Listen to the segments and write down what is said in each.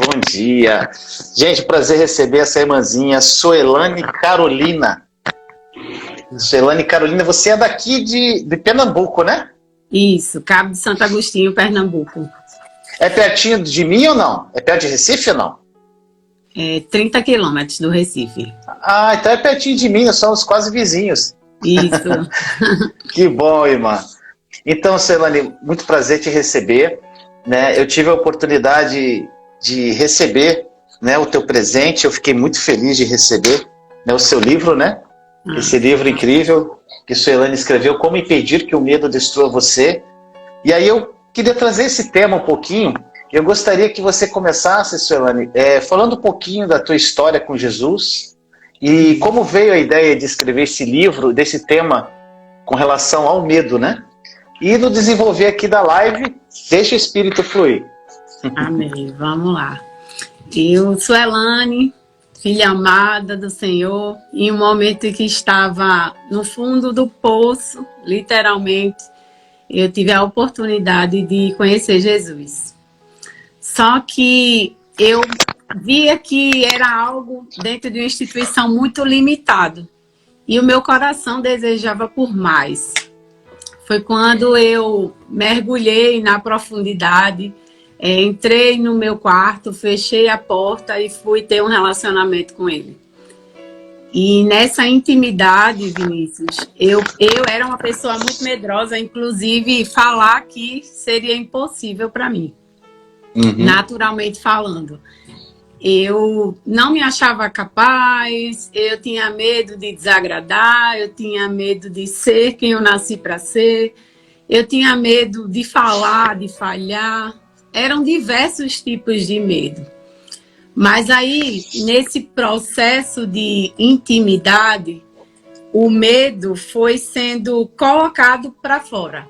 bom dia. Gente, prazer receber essa irmãzinha, Suelane Carolina. Suelane Carolina, você é daqui de Pernambuco, né? Isso, Cabo de Santo Agostinho, Pernambuco. É pertinho de mim ou não? É perto de Recife ou não? É 30 quilômetros do Recife. Ah, então é pertinho de mim, nós somos quase vizinhos. Isso. Que bom, irmã. Então, Suelane, muito prazer te receber. Né? Eu tive a oportunidade de receber, né, o teu presente, eu fiquei muito feliz de receber, né, o seu livro, né? Esse livro incrível que Suelane escreveu, Como Impedir que o Medo Destrua Você. E aí eu queria trazer esse tema um pouquinho. Eu gostaria que você começasse, Suelane, falando um pouquinho da tua história com Jesus e como veio a ideia de escrever esse livro, desse tema com relação ao medo, né? E no desenvolver aqui da live, deixa o espírito fluir. Amém. Vamos lá. Eu, Suelane, filha amada do Senhor, em um momento em que estava no fundo do poço, literalmente, eu tive a oportunidade de conhecer Jesus. Só que eu via que era algo dentro de uma instituição muito limitado. E o meu coração desejava por mais. Foi quando eu mergulhei na profundidade, entrei no meu quarto, fechei a porta e fui ter um relacionamento com ele. E nessa intimidade, Vinícius, eu era uma pessoa muito medrosa, inclusive falar que seria impossível para mim, naturalmente falando. Eu não me achava capaz, eu tinha medo de desagradar, eu tinha medo de ser quem eu nasci para ser, eu tinha medo de falar, de falhar. Eram diversos tipos de medo. Mas aí, nesse processo de intimidade, o medo foi sendo colocado para fora.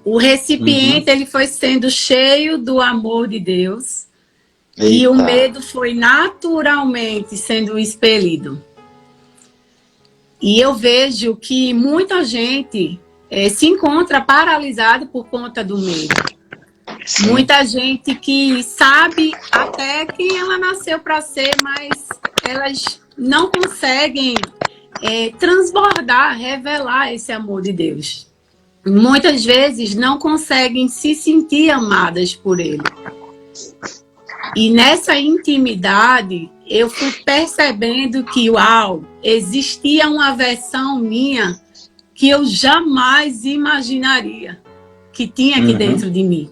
O recipiente ele foi sendo cheio do amor de Deus. Eita. E o medo foi naturalmente sendo expelido. E eu vejo que muita gente se encontra paralisada por conta do medo. Sim. Muita gente que sabe até quem ela nasceu para ser, mas elas não conseguem transbordar, revelar esse amor de Deus. Muitas vezes não conseguem se sentir amadas por Ele. E nessa intimidade, eu fui percebendo que, uau, existia uma versão minha que eu jamais imaginaria que tinha aqui dentro de mim.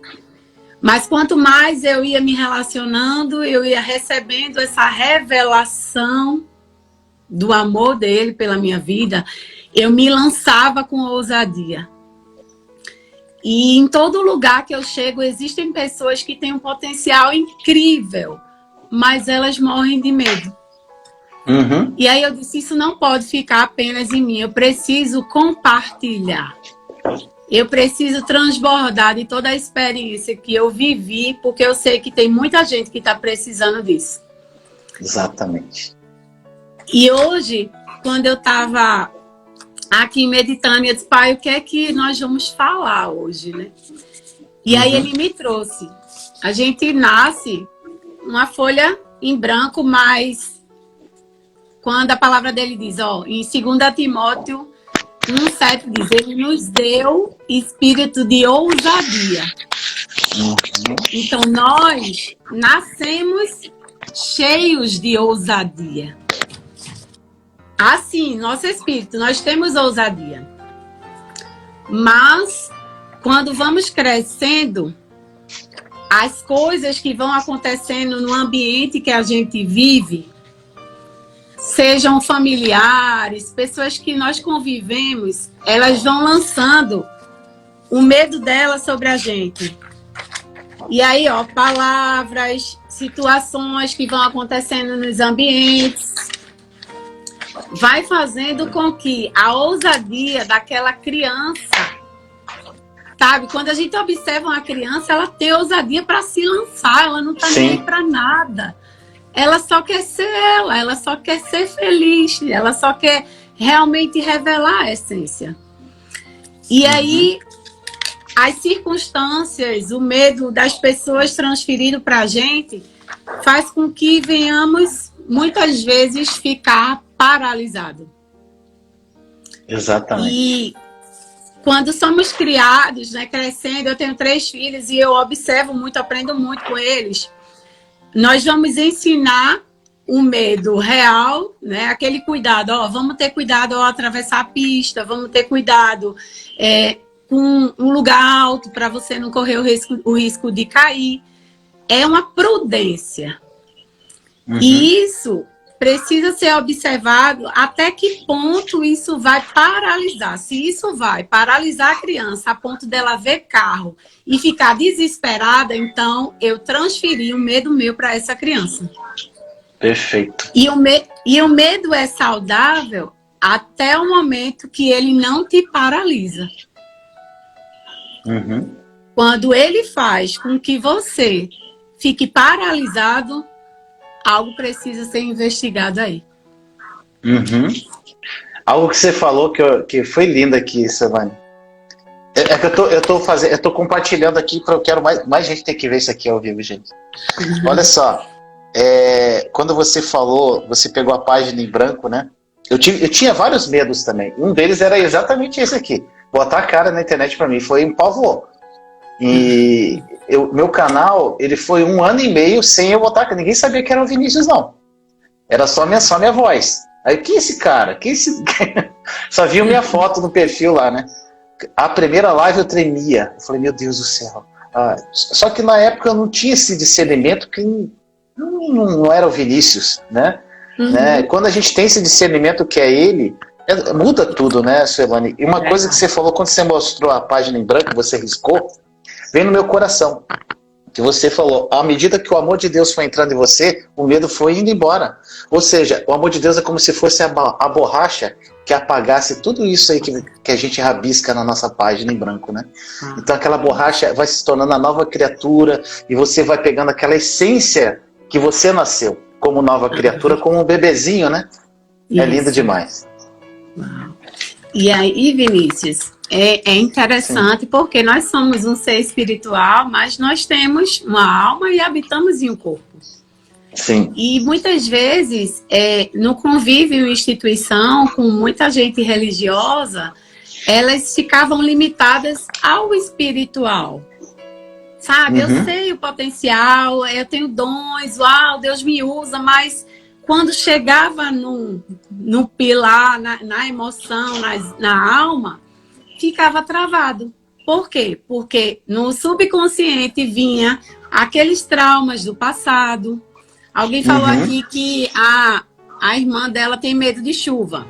Mas quanto mais eu ia me relacionando, eu ia recebendo essa revelação do amor dele pela minha vida, eu me lançava com ousadia. E em todo lugar que eu chego, existem pessoas que têm um potencial incrível, mas elas morrem de medo. E aí eu disse, isso não pode ficar apenas em mim, eu preciso compartilhar. Eu preciso transbordar de toda a experiência que eu vivi, porque eu sei que tem muita gente que está precisando disso. Exatamente. E hoje, quando eu estava aqui meditando, eu disse, pai, o que é que nós vamos falar hoje, né? E aí ele me trouxe. A gente nasce uma folha em branco, mas quando a palavra dele diz, em 2 Timóteo 1,7 diz, ele nos deu espírito de ousadia. Então nós nascemos cheios de ousadia. Assim, nosso espírito, nós temos ousadia. Mas, quando vamos crescendo, as coisas que vão acontecendo no ambiente que a gente vive, sejam familiares, pessoas que nós convivemos, elas vão lançando o medo dela sobre a gente. E aí, palavras, situações que vão acontecendo nos ambientes, vai fazendo com que a ousadia daquela criança, sabe? Quando a gente observa uma criança, ela tem ousadia para se lançar, ela não está nem para nada. Ela só quer ser ela só quer ser feliz, ela só quer realmente revelar a essência. E aí, as circunstâncias, o medo das pessoas transferido para a gente faz com que venhamos, muitas vezes, ficar paralisados. Exatamente. E quando somos criados, né, crescendo, eu tenho 3 filhos e eu observo muito, aprendo muito com eles. Nós vamos ensinar o medo real, né, aquele cuidado, ó, vamos ter cuidado ao atravessar a pista, vamos ter cuidado com um lugar alto para você não correr o risco de cair. É uma prudência. E isso precisa ser observado até que ponto isso vai paralisar. Se isso vai paralisar a criança a ponto dela ver carro e ficar desesperada, então eu transferi o medo meu para essa criança. Perfeito. E o medo é saudável até o momento que ele não te paralisa. Quando ele faz com que você fique paralisado, algo precisa ser investigado aí. Algo que você falou que foi lindo aqui, Silvane. É que eu tô compartilhando aqui, porque eu quero mais gente ter que ver isso aqui ao vivo, gente. Olha só, quando você falou, você pegou a página em branco, né? Eu tinha vários medos também. Um deles era exatamente esse aqui. Botar a cara na internet para mim foi um pavor. E meu canal, ele foi 1 ano e meio sem eu botar. Ninguém sabia que era o Vinícius, não. Era só minha voz. Aí, quem é esse cara? Quem é esse... Só viu minha foto no perfil lá, né? A primeira live eu tremia. Eu falei, meu Deus do céu. Só que na época eu não tinha esse discernimento que não era o Vinícius, né? Quando a gente tem esse discernimento que é ele, muda tudo, né, Suelane? E uma coisa que você falou, quando você mostrou a página em branco, você riscou, veio no meu coração. Que você falou, à medida que o amor de Deus foi entrando em você, o medo foi indo embora. Ou seja, o amor de Deus é como se fosse a borracha que apagasse tudo isso aí que a gente rabisca na nossa página em branco, né? Então aquela borracha vai se tornando a nova criatura e você vai pegando aquela essência que você nasceu como nova criatura, como um bebezinho, né? Isso. É lindo demais. E aí, Vinícius, é interessante. Sim. Porque nós somos um ser espiritual, mas nós temos uma alma e habitamos em um corpo. Sim. E muitas vezes, no convívio em instituição, com muita gente religiosa, elas ficavam limitadas ao espiritual. Sabe, eu sei o potencial, eu tenho dons, uau, Deus me usa, mas quando chegava no pilar, na emoção, na alma, ficava travado. Por quê? Porque no subconsciente vinha aqueles traumas do passado. Alguém falou aqui que a irmã dela tem medo de chuva.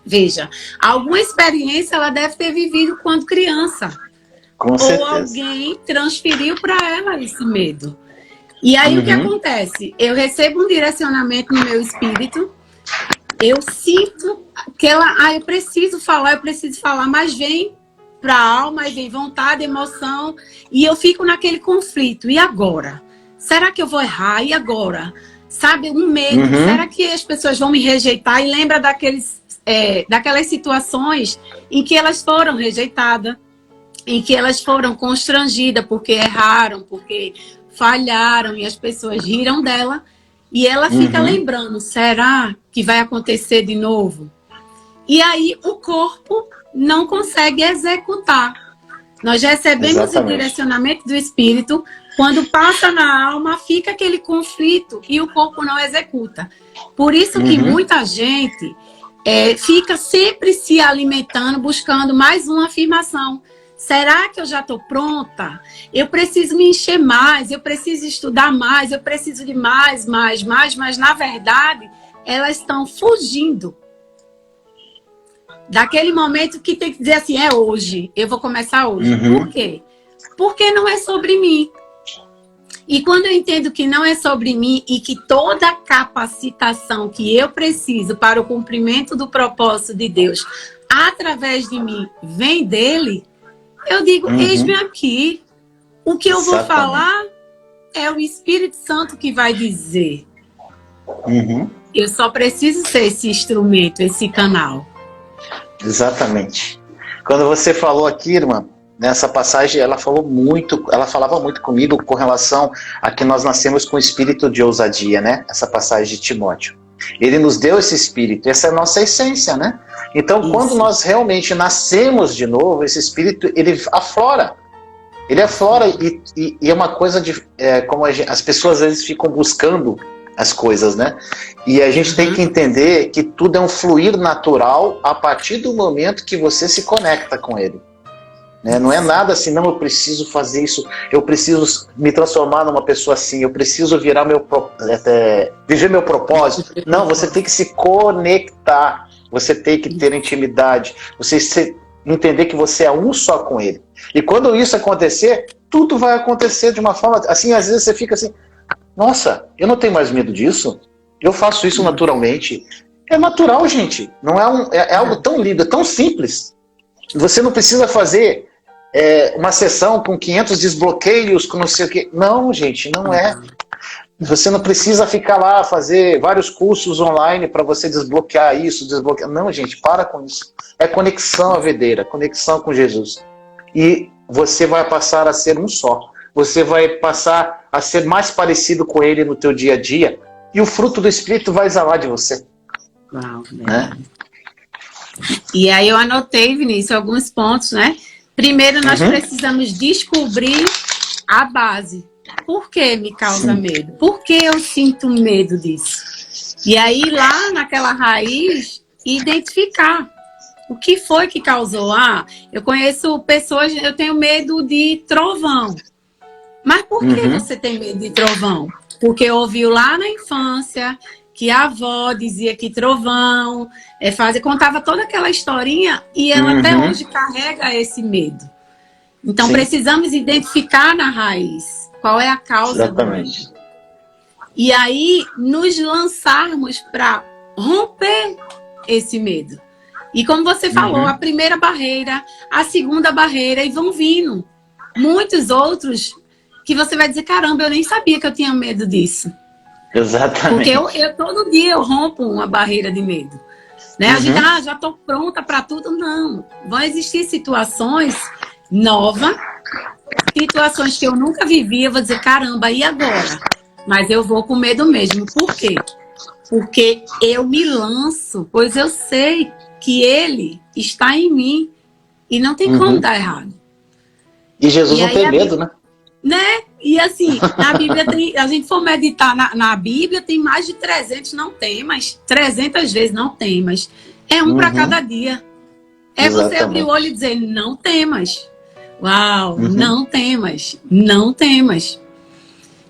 Veja, alguma experiência ela deve ter vivido quando criança. Com certeza. Ou alguém transferiu para ela esse medo. E aí o que acontece? Eu recebo um direcionamento no meu espírito, eu sinto que eu preciso falar, mas vem para a alma, e vem vontade, emoção, e eu fico naquele conflito. E agora? Será que eu vou errar? E agora? Sabe, um medo. Será que as pessoas vão me rejeitar? E lembra daquelas situações em que elas foram rejeitadas, em que elas foram constrangidas porque erraram, porque falharam e as pessoas riram dela. E ela fica lembrando, será que vai acontecer de novo? E aí o corpo não consegue executar. Nós recebemos o direcionamento do espírito, quando passa na alma, fica aquele conflito e o corpo não executa. Por isso que muita gente fica sempre se alimentando, buscando mais uma afirmação. Será que eu já estou pronta? Eu preciso me encher mais, eu preciso estudar mais, eu preciso de mais, mas na verdade, elas estão fugindo daquele momento que tem que dizer assim, é hoje, eu vou começar hoje. Por quê? Porque não é sobre mim. E quando eu entendo que não é sobre mim e que toda a capacitação que eu preciso para o cumprimento do propósito de Deus, através de mim, vem dele, eu digo, eis-me aqui. O que eu vou falar é o Espírito Santo que vai dizer. Eu só preciso ser esse instrumento, esse canal. Exatamente. Quando você falou aqui, irmã, Nessa passagem ela falava muito comigo com relação a que nós nascemos com o espírito de ousadia, né? Essa passagem de Timóteo. Ele nos deu esse espírito, essa é a nossa essência, né? Então, isso. Quando nós realmente nascemos de novo, esse espírito, ele aflora. Ele aflora e é uma coisa de... como as pessoas às vezes ficam buscando as coisas, né? E a gente tem que entender que tudo é um fluir natural a partir do momento que você se conecta com ele. Né? Não é nada assim, não, eu preciso fazer isso, eu preciso me transformar numa pessoa assim, eu preciso viver meu propósito. Não, você tem que se conectar, você tem que ter intimidade, você entender que você é um só com ele. E quando isso acontecer, tudo vai acontecer de uma forma, assim, às vezes você fica assim, nossa, eu não tenho mais medo disso, eu faço isso naturalmente. É natural, gente, não é algo tão lindo, é tão simples. Você não precisa fazer uma sessão com 500 desbloqueios, com não sei o quê. Não, gente, não é. Você não precisa ficar lá, fazer vários cursos online para você desbloquear isso, desbloquear. Não, gente, para com isso. É conexão à videira, conexão com Jesus. E você vai passar a ser um só. Você vai passar a ser mais parecido com ele no teu dia a dia. E o fruto do Espírito vai exalar de você. Uau, né? E aí eu anotei, Vinícius, alguns pontos, né? Primeiro, nós precisamos descobrir a base. Por que me causa medo? Por que eu sinto medo disso? E aí, lá naquela raiz, identificar o que foi que causou. Eu conheço pessoas, eu tenho medo de trovão. Mas por que você tem medo de trovão? Porque ouviu lá na infância que a avó dizia que trovão, contava toda aquela historinha e ela até hoje carrega esse medo. Então, precisamos identificar na raiz qual é a causa do medo. E aí, nos lançarmos para romper esse medo. E como você falou, a primeira barreira, a segunda barreira, e vão vindo muitos outros que você vai dizer, caramba, eu nem sabia que eu tinha medo disso. Exatamente. Porque eu todo dia eu rompo uma barreira de medo. Né? A gente, já estou pronta para tudo. Não. Vão existir situações novas, situações que eu nunca vivi, eu vou dizer, caramba, e agora? Mas eu vou com medo mesmo. Por quê? Porque eu me lanço, pois eu sei que ele está em mim e não tem como dar errado. E Jesus não tem medo, né? E assim, na Bíblia tem, a gente for meditar na Bíblia, tem mais de 300, não tem, mas 300 vezes não tem, mas é um para cada dia. Exatamente. Você abrir o olho e dizer, não temas. Uau, não temas, não temas.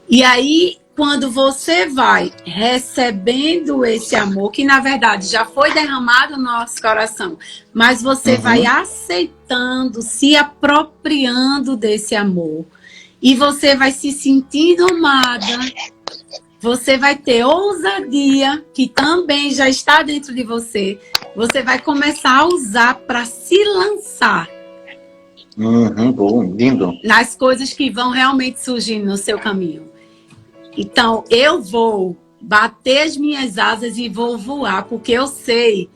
E aí, quando você vai recebendo esse amor, que na verdade já foi derramado no nosso coração, mas você vai aceitando, se apropriando desse amor, e você vai se sentindo amada, você vai ter ousadia, que também já está dentro de você, você vai começar a usar para se lançar. Bom, lindo. Nas coisas que vão realmente surgindo no seu caminho. Então, eu vou bater as minhas asas e vou voar, porque eu sei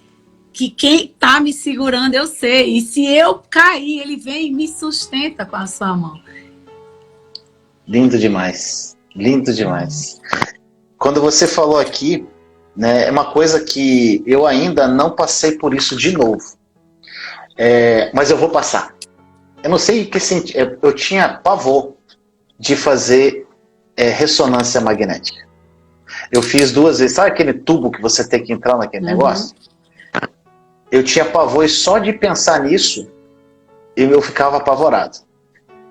que quem está me segurando, eu sei. E se eu cair, ele vem e me sustenta com a sua mão. Lindo demais. Lindo demais. Quando você falou aqui, né, é uma coisa que eu ainda não passei por isso de novo. Mas eu vou passar. Eu não sei que sentido. Eu tinha pavor de fazer ressonância magnética. Eu fiz 2 vezes. Sabe aquele tubo que você tem que entrar naquele negócio? Eu tinha pavor e só de pensar nisso, eu ficava apavorado.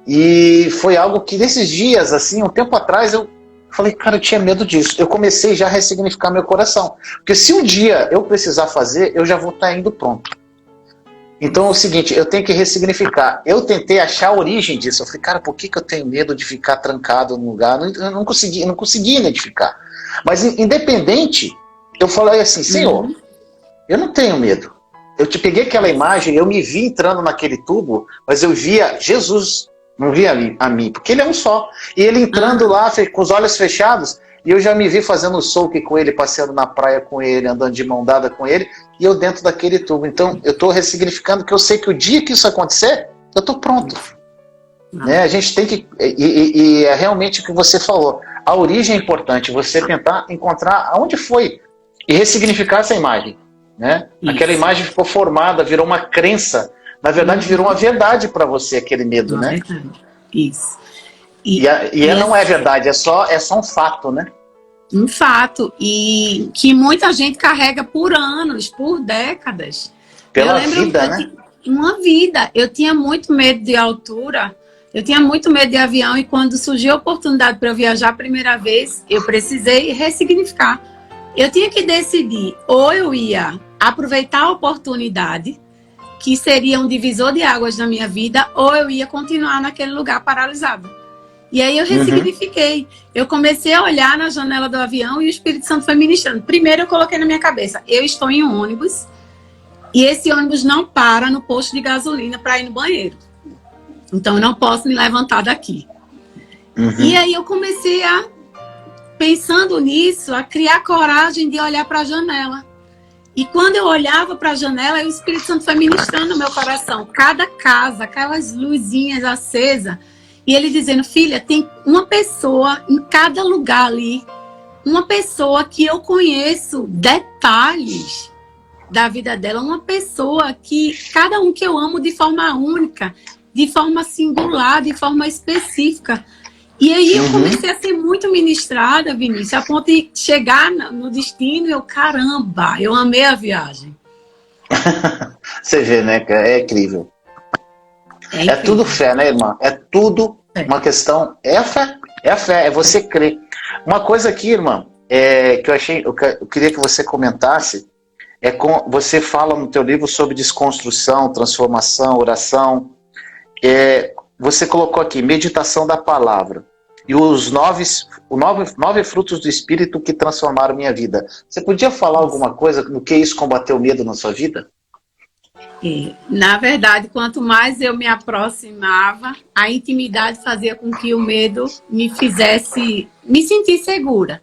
E foi algo que nesses dias, assim, um tempo atrás, eu falei, cara, eu tinha medo disso. Eu comecei já a ressignificar meu coração. Porque se um dia eu precisar fazer, eu já vou estar indo pronto. Então é o seguinte, eu tenho que ressignificar. Eu tentei achar a origem disso. Eu falei, cara, por que eu tenho medo de ficar trancado num lugar? Eu não consegui identificar. Mas independente, eu falei assim, Senhor, eu não tenho medo. Eu te peguei aquela imagem, eu me vi entrando naquele tubo, mas eu via Jesus, não via a mim, porque ele é um só. E ele entrando lá com os olhos fechados, e eu já me vi fazendo souk com ele, passeando na praia com ele, andando de mão dada com ele, e eu dentro daquele tubo. Então, eu estou ressignificando que eu sei que o dia que isso acontecer, eu estou pronto. Né? A gente tem que... E é realmente o que você falou. A origem é importante, você tentar encontrar aonde foi e ressignificar essa imagem. Né? Aquela imagem ficou formada, virou uma crença. Na verdade, virou uma verdade para você, aquele medo, né? Verdade. Isso. Não é verdade, é só um fato, né? Um fato. E que muita gente carrega por anos, por décadas. Pela vida, né? Uma vida. Eu tinha muito medo de altura, eu tinha muito medo de avião, e quando surgiu a oportunidade para eu viajar a primeira vez, eu precisei ressignificar. Eu tinha que decidir, ou eu ia aproveitar a oportunidade, que seria um divisor de águas na minha vida, ou eu ia continuar naquele lugar paralisado. E aí eu ressignifiquei. Eu comecei a olhar na janela do avião e o Espírito Santo foi ministrando. Primeiro eu coloquei na minha cabeça, eu estou em um ônibus e esse ônibus não para no posto de gasolina para ir no banheiro. Então eu não posso me levantar daqui. E aí eu comecei a, pensando nisso, a criar coragem de olhar para a janela. E quando eu olhava para a janela, o Espírito Santo foi ministrando no meu coração. Cada casa, aquelas luzinhas acesas. E ele dizendo, filha, tem uma pessoa em cada lugar ali. Uma pessoa que eu conheço detalhes da vida dela. Uma pessoa que, cada um que eu amo de forma única, de forma singular, de forma específica. E aí eu comecei a ser muito ministrada, Vinícius, a ponto de chegar no destino e eu, caramba, eu amei a viagem. Você vê, né? É incrível. É tudo fé, né, irmã? É tudo uma questão... É a fé, é você crer. Uma coisa aqui, irmã, que eu queria que você comentasse, você fala no teu livro sobre desconstrução, transformação, oração. Você colocou aqui, meditação da palavra. E os nove frutos do Espírito que transformaram minha vida. Você podia falar alguma coisa no que isso combateu o medo na sua vida? Na verdade, quanto mais eu me aproximava, a intimidade fazia com que o medo me fizesse me sentir segura.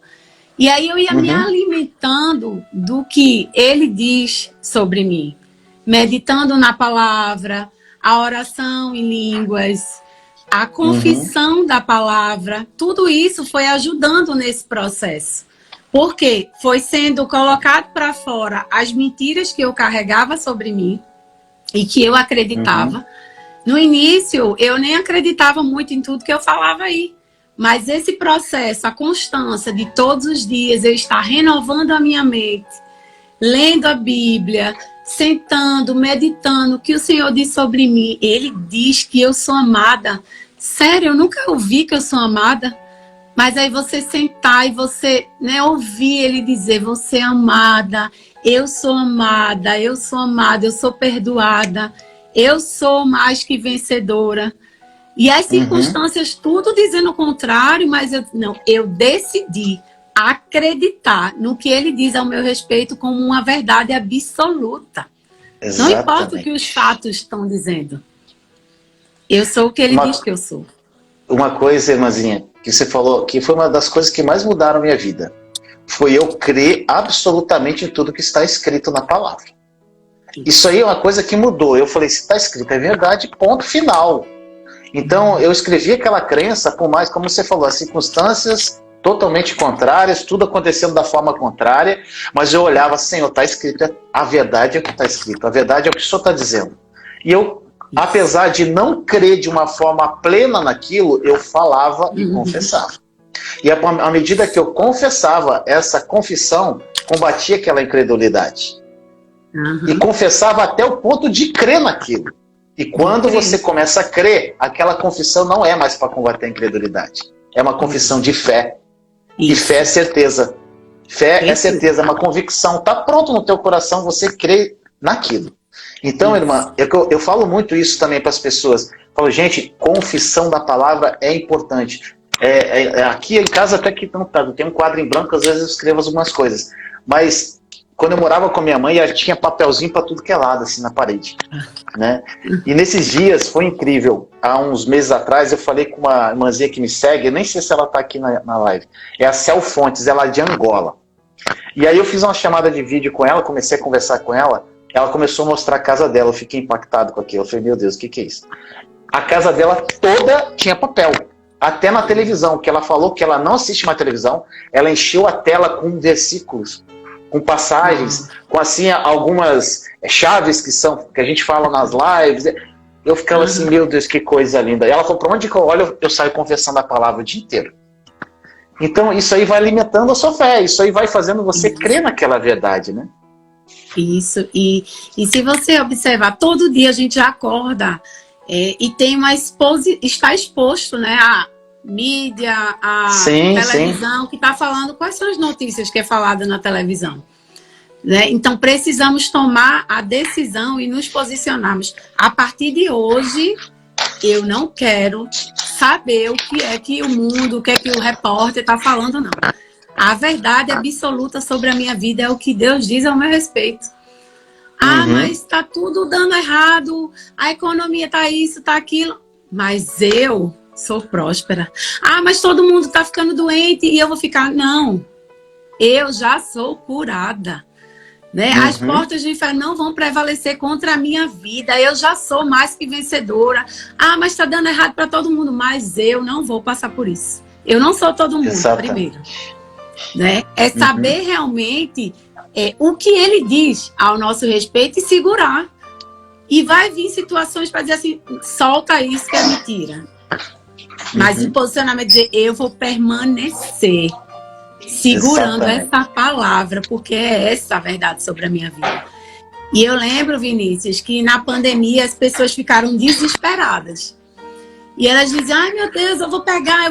E aí eu ia me alimentando do que ele diz sobre mim. Meditando na palavra, a oração em línguas, a confissão da palavra, tudo isso foi ajudando nesse processo. Porque foi sendo colocado para fora as mentiras que eu carregava sobre mim e que eu acreditava. No início, eu nem acreditava muito em tudo que eu falava aí. Mas esse processo, a constância de todos os dias eu estar renovando a minha mente, lendo a Bíblia, sentando, meditando, o que o Senhor diz sobre mim. Ele diz que eu sou amada. Sério, eu nunca ouvi que eu sou amada. Mas aí você sentar e você, né, ouvir ele dizer, você é amada, eu sou amada, eu sou amada, eu sou perdoada, eu sou mais que vencedora. E as circunstâncias tudo dizendo o contrário, mas eu decidi acreditar no que ele diz ao meu respeito como uma verdade absoluta. Exatamente. Não importa o que os fatos estão dizendo. Eu sou o que ele diz que eu sou. Uma coisa, irmãzinha, que você falou, que foi uma das coisas que mais mudaram a minha vida. Foi eu crer absolutamente em tudo que está escrito na palavra. Isso aí é uma coisa que mudou. Eu falei, se está escrito é verdade, ponto final. Então, eu escrevi aquela crença, por mais, como você falou, as circunstâncias totalmente contrárias, tudo acontecendo da forma contrária, mas eu olhava, Senhor, está escrito, a verdade é o que está escrito, a verdade é o que o Senhor está dizendo. E eu, apesar de não crer de uma forma plena naquilo, eu falava e confessava. E à medida que eu confessava, essa confissão combatia aquela incredulidade. E confessava até o ponto de crer naquilo. E quando você começa a crer, aquela confissão não é mais para combater a incredulidade. É uma confissão de fé. E fé é certeza. Fé é certeza, é uma convicção. Está pronto no teu coração, você crê naquilo. Então, irmã, eu falo muito isso também para as pessoas. Falo, gente, confissão da palavra é importante. Aqui em casa até que não tá. Tem um quadro em branco, às vezes eu escrevo algumas coisas. Mas quando eu morava com a minha mãe, ela tinha papelzinho para tudo que é lado, assim, na parede. Né? E nesses dias foi incrível. Há uns meses atrás eu falei com uma irmãzinha que me segue, eu nem sei se ela está aqui na live. É a Cel Fontes, ela é de Angola. E aí eu fiz uma chamada de vídeo com ela, comecei a conversar com ela. ela começou a mostrar a casa dela. Eu fiquei impactado com aquilo. Eu falei, meu Deus, o que é isso? A casa dela toda tinha papel. Até na televisão, que ela falou que ela não assiste mais televisão, ela encheu a tela com versículos, com passagens, com assim algumas chaves que a gente fala nas lives. Eu ficava assim, meu Deus, que coisa linda. E ela falou, para onde que eu olho, eu saio confessando a palavra o dia inteiro. Então isso aí vai alimentando a sua fé, isso aí vai fazendo você crer naquela verdade, né? Isso, e se você observar, todo dia a gente acorda e tem uma está exposto, né, a mídia, a televisão, que está falando quais são as notícias que é falada na televisão. Né? Então precisamos tomar a decisão e nos posicionarmos. A partir de hoje, eu não quero saber o que é que o mundo, o que é que o repórter está falando, não. A verdade absoluta sobre a minha vida é o que Deus diz ao meu respeito. Mas está tudo dando errado, a economia está isso, está aquilo. Mas eu sou próspera. Mas todo mundo está ficando doente e eu vou ficar... Não, eu já sou curada. Né? As portas do inferno não vão prevalecer contra a minha vida. Eu já sou mais que vencedora. Mas está dando errado para todo mundo. Mas eu não vou passar por isso. Eu não sou todo mundo, primeiro. Né? É saber realmente o que ele diz ao nosso respeito e segurar. E vai vir situações para dizer assim, solta isso que é mentira. Mas o posicionamento é dizer, eu vou permanecer segurando essa palavra, porque é essa a verdade sobre a minha vida. E eu lembro, Vinícius, que na pandemia as pessoas ficaram desesperadas. E elas diziam, ai meu Deus, eu vou pegar.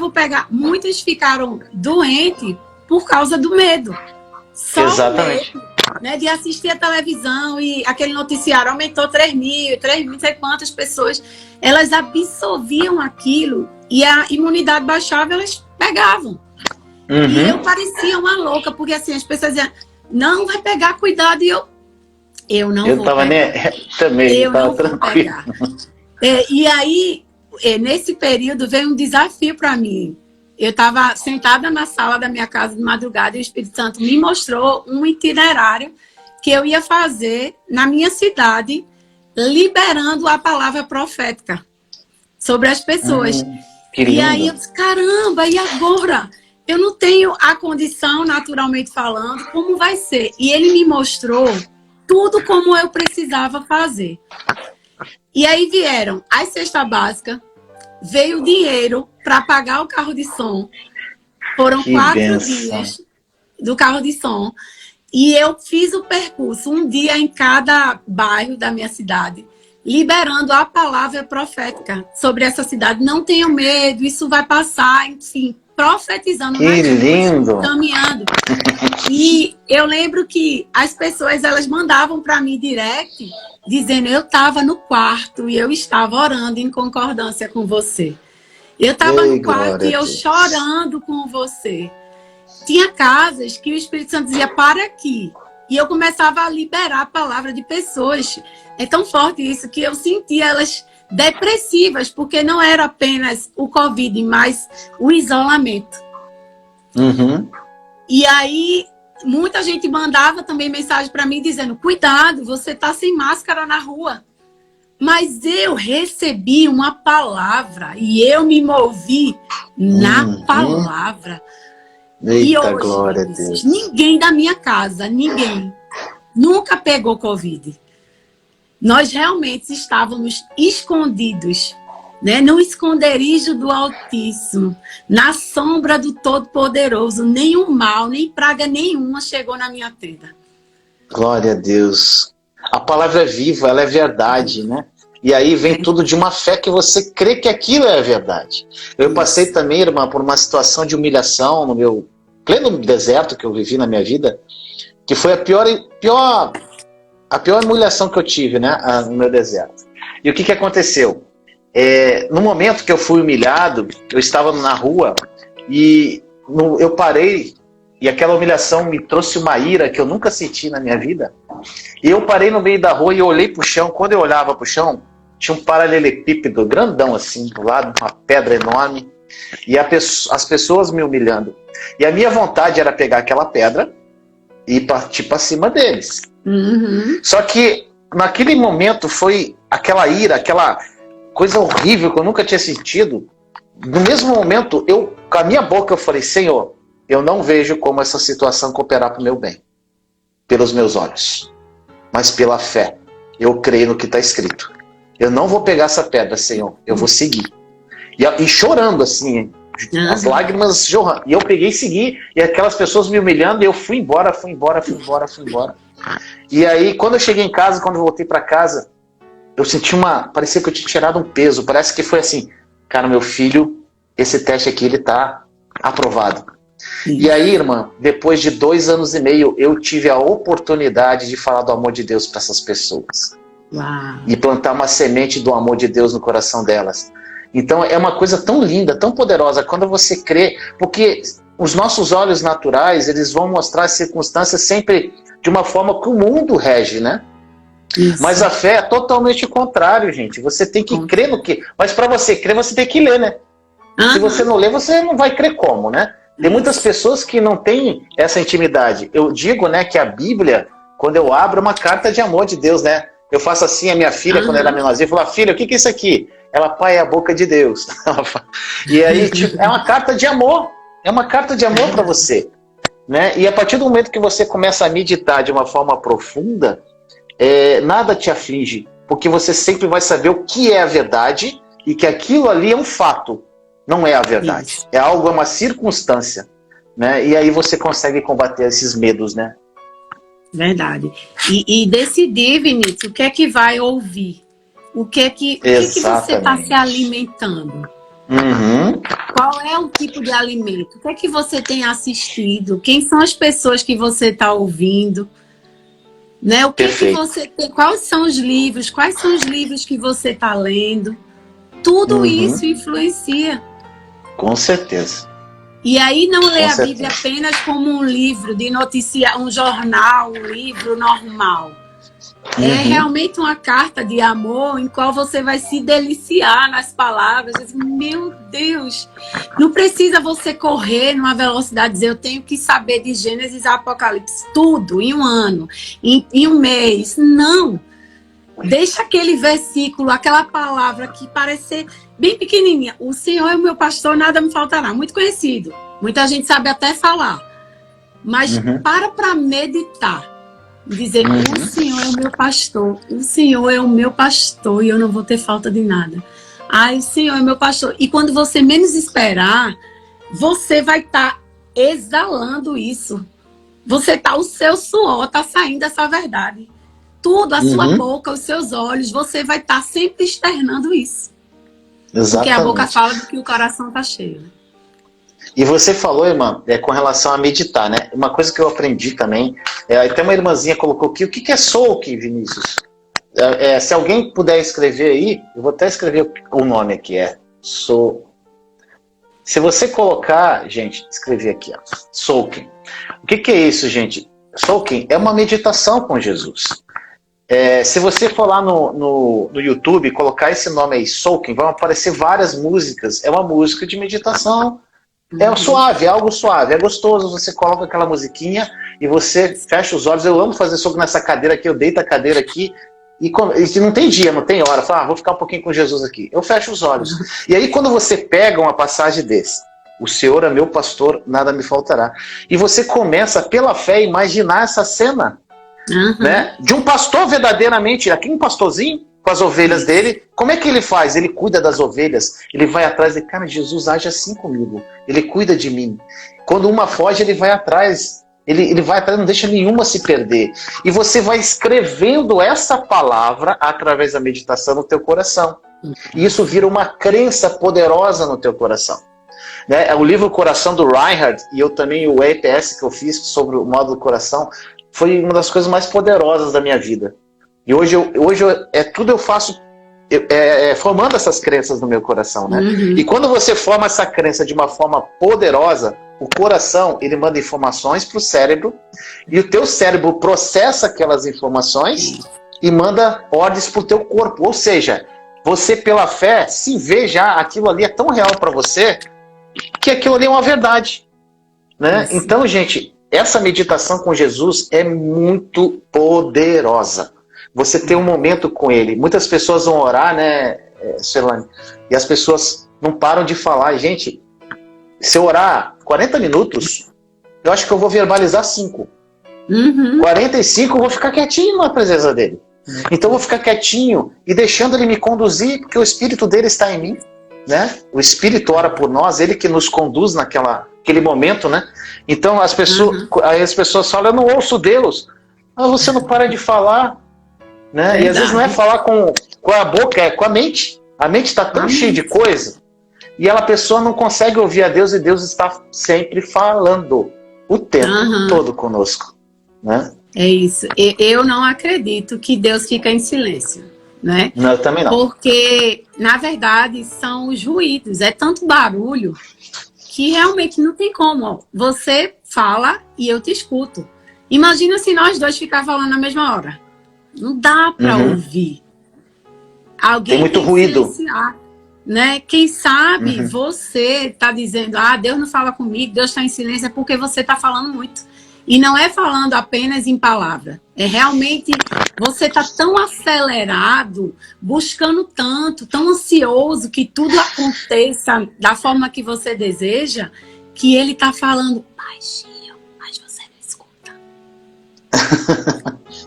Muitas ficaram doentes por causa do medo. Só exatamente. O medo, né, de assistir a televisão e aquele noticiário aumentou 3.000, não sei quantas pessoas. Elas absorviam aquilo e a imunidade baixava, elas pegavam. E eu parecia uma louca, porque assim, as pessoas diziam, não vai pegar, cuidado, e eu não vou tava pegar. Também, eu tava não tranquilo. Vou pegar. E aí, nesse período, veio um desafio para mim. Eu estava sentada na sala da minha casa de madrugada e o Espírito Santo me mostrou um itinerário que eu ia fazer na minha cidade, liberando a palavra profética sobre as pessoas. E aí eu disse, caramba, e agora? Eu não tenho a condição, naturalmente falando, como vai ser. E ele me mostrou tudo como eu precisava fazer. E aí vieram as cestas básicas, veio o dinheiro para pagar o carro de som. Foram 4 dias do carro de som. E eu fiz o percurso, um dia em cada bairro da minha cidade, liberando a palavra profética sobre essa cidade. Não tenham medo, isso vai passar, enfim, profetizando. Que lindo! Caminhando. E eu lembro que as pessoas, elas mandavam para mim direct, dizendo, eu estava no quarto e eu estava orando em concordância com você. Eu estava no quarto e eu chorando com você. Tinha casas que o Espírito Santo dizia, para aqui. E eu começava a liberar a palavra de pessoas. É tão forte isso que eu sentia elas depressivas, porque não era apenas o Covid, mas o isolamento. E aí, muita gente mandava também mensagem para mim dizendo, cuidado, você está sem máscara na rua. Mas eu recebi uma palavra e eu me movi na palavra. Eita, e hoje, glória a Deus. Ninguém da minha casa, ninguém, nunca pegou Covid. Nós realmente estávamos escondidos, né, no esconderijo do Altíssimo, na sombra do Todo-Poderoso. Nenhum mal, nem praga nenhuma chegou na minha tenda. Glória a Deus. A palavra é viva, ela é verdade, né? E aí vem tudo de uma fé que você crê que aquilo é a verdade. Eu passei também, irmã, por uma situação de humilhação no meu pleno deserto que eu vivi na minha vida, que foi a pior humilhação que eu tive, né, no meu deserto. E o que aconteceu? No momento que eu fui humilhado, eu estava na rua e eu parei, e aquela humilhação me trouxe uma ira que eu nunca senti na minha vida. E eu parei no meio da rua e eu olhei para o chão. Quando eu olhava para o chão, tinha um paralelepípedo grandão assim, do lado, uma pedra enorme, e as pessoas me humilhando. E a minha vontade era pegar aquela pedra e partir para cima deles. Só que naquele momento foi aquela ira, aquela coisa horrível que eu nunca tinha sentido. No mesmo momento, com a minha boca eu falei, Senhor, eu não vejo como essa situação cooperar para o meu bem, pelos meus olhos, mas pela fé. Eu creio no que está escrito. Eu não vou pegar essa pedra, Senhor, eu vou seguir. E chorando assim, as lágrimas jorrando. E eu peguei e segui, e aquelas pessoas me humilhando, e eu fui embora. E aí, quando eu cheguei em casa, quando eu voltei para casa, eu senti parecia que eu tinha tirado um peso. Parece que foi assim, cara, meu filho, esse teste aqui, ele tá aprovado. E aí, irmã, depois de 2 anos e meio, eu tive a oportunidade de falar do amor de Deus para essas pessoas. Uau. E plantar uma semente do amor de Deus no coração delas. Então é uma coisa tão linda, tão poderosa, quando você crê, porque os nossos olhos naturais, eles vão mostrar as circunstâncias sempre de uma forma que o mundo rege, né? Isso. Mas a fé é totalmente o contrário, gente. Você tem que crer no que... Mas para você crer, você tem que ler, né? Se você não ler, você não vai crer como, né? Tem muitas pessoas que não têm essa intimidade. Eu digo, né, que a Bíblia, quando eu abro, é uma carta de amor de Deus, né? Eu faço assim, a minha filha, quando ela era menorzinha, eu falo, filha, o que é isso aqui? Ela, pai, é a boca de Deus. E aí, tipo, é uma carta de amor. É uma carta de amor para você. Né? E a partir do momento que você começa a meditar de uma forma profunda, nada te aflige. Porque você sempre vai saber o que é a verdade e que aquilo ali é um fato. Não é a verdade. Isso. É algo, é uma circunstância. Né? E aí você consegue combater esses medos, né? Verdade. E decidir, Vinícius, o que é que vai ouvir? O que é que você está se alimentando? Qual é o tipo de alimento? O que é que você tem assistido? Quem são as pessoas que você está ouvindo? Né? O que é que você tem? Quais são os livros? Quais são os livros que você está lendo? Tudo isso influencia. Com certeza. E aí não lê a Bíblia apenas como um livro de notícia, um jornal, um livro normal. É realmente uma carta de amor em qual você vai se deliciar nas palavras. Meu Deus! Não precisa você correr numa velocidade, dizer eu tenho que saber de Gênesis a Apocalipse, tudo, em um ano, em um mês. Não! Deixa aquele versículo, aquela palavra que parece ser bem pequenininha. O Senhor é o meu pastor, nada me faltará. Muito conhecido. Muita gente sabe até falar. Mas para meditar. Dizer, o Senhor é o meu pastor. O Senhor é o meu pastor e eu não vou ter falta de nada. Ai, o Senhor é meu pastor. E quando você menos esperar, você vai estar exalando isso. O seu suor está saindo dessa verdade. Tudo, a sua boca, os seus olhos, você vai estar sempre externando isso. Exatamente. Porque a boca fala do que o coração está cheio. E você falou, irmã, com relação a meditar, né? Uma coisa que eu aprendi também, até uma irmãzinha colocou aqui, o que é soaking, Vinícius? Se alguém puder escrever aí, eu vou até escrever o nome aqui, Se você colocar, gente, escrever aqui, ó, soaking. O que é isso, gente? Soaking é uma meditação com Jesus. Se você for lá no YouTube e colocar esse nome aí, soaking, vão aparecer várias músicas. É uma música de meditação. É suave, é algo suave, é gostoso. Você coloca aquela musiquinha e você fecha os olhos. Eu amo fazer soaking nessa cadeira aqui, eu deito a cadeira aqui e não tem dia, não tem hora. Fala, vou ficar um pouquinho com Jesus aqui. Eu fecho os olhos. E aí quando você pega uma passagem desse, o Senhor é meu pastor, nada me faltará. E você começa pela fé a imaginar essa cena. Né? De um pastor verdadeiramente, aqui um pastorzinho com as ovelhas dele, como é que ele faz? Ele cuida das ovelhas, ele vai atrás de, cara, Jesus age assim comigo, ele cuida de mim. Quando uma foge, ele vai atrás, ele vai atrás, não deixa nenhuma se perder. E você vai escrevendo essa palavra através da meditação no teu coração. E isso vira uma crença poderosa no teu coração. Né? O livro Coração do Reinhard, e eu também o EPS que eu fiz sobre o modo do coração, foi uma das coisas mais poderosas da minha vida. E hoje tudo eu faço formando essas crenças no meu coração, né? E quando você forma essa crença de uma forma poderosa, o coração, ele manda informações para o cérebro, e o teu cérebro processa aquelas informações e manda ordens para o teu corpo. Ou seja, você pela fé se vê já, aquilo ali é tão real para você, que aquilo ali é uma verdade. Né? Então, gente, essa meditação com Jesus é muito poderosa. você ter um momento com ele. Muitas pessoas vão orar, né, Suelane? E as pessoas não param de falar. Gente, se eu orar 40 minutos, eu acho que eu vou verbalizar 5. 45 eu vou ficar quietinho na presença dele. Então eu vou ficar quietinho e deixando ele me conduzir, porque o Espírito dele está em mim, né? O Espírito ora por nós, ele que nos conduz naquele momento, né? Então aí as pessoas falam, eu não ouço Deus. Mas você não para de falar, né? Verdade. E às vezes não é falar com a boca, é com a mente. A mente está tão cheia de coisa e a pessoa não consegue ouvir a Deus, e Deus está sempre falando o tempo todo conosco, né? É isso. Eu não acredito que Deus fica em silêncio, né? Não, eu também não. Porque, na verdade, são os ruídos. É tanto barulho que realmente não tem como. Ó. Você fala e eu te escuto. Imagina se nós dois ficar falando na mesma hora. Não dá para ouvir. Alguém tem muito ruído. Silenciar, né? Quem sabe você está dizendo, Deus não fala comigo, Deus está em silêncio, é porque você está falando muito. E não é falando apenas em palavra. É realmente você está tão acelerado, buscando tanto, tão ansioso que tudo aconteça da forma que você deseja, que ele está falando baixinho, mas você não escuta.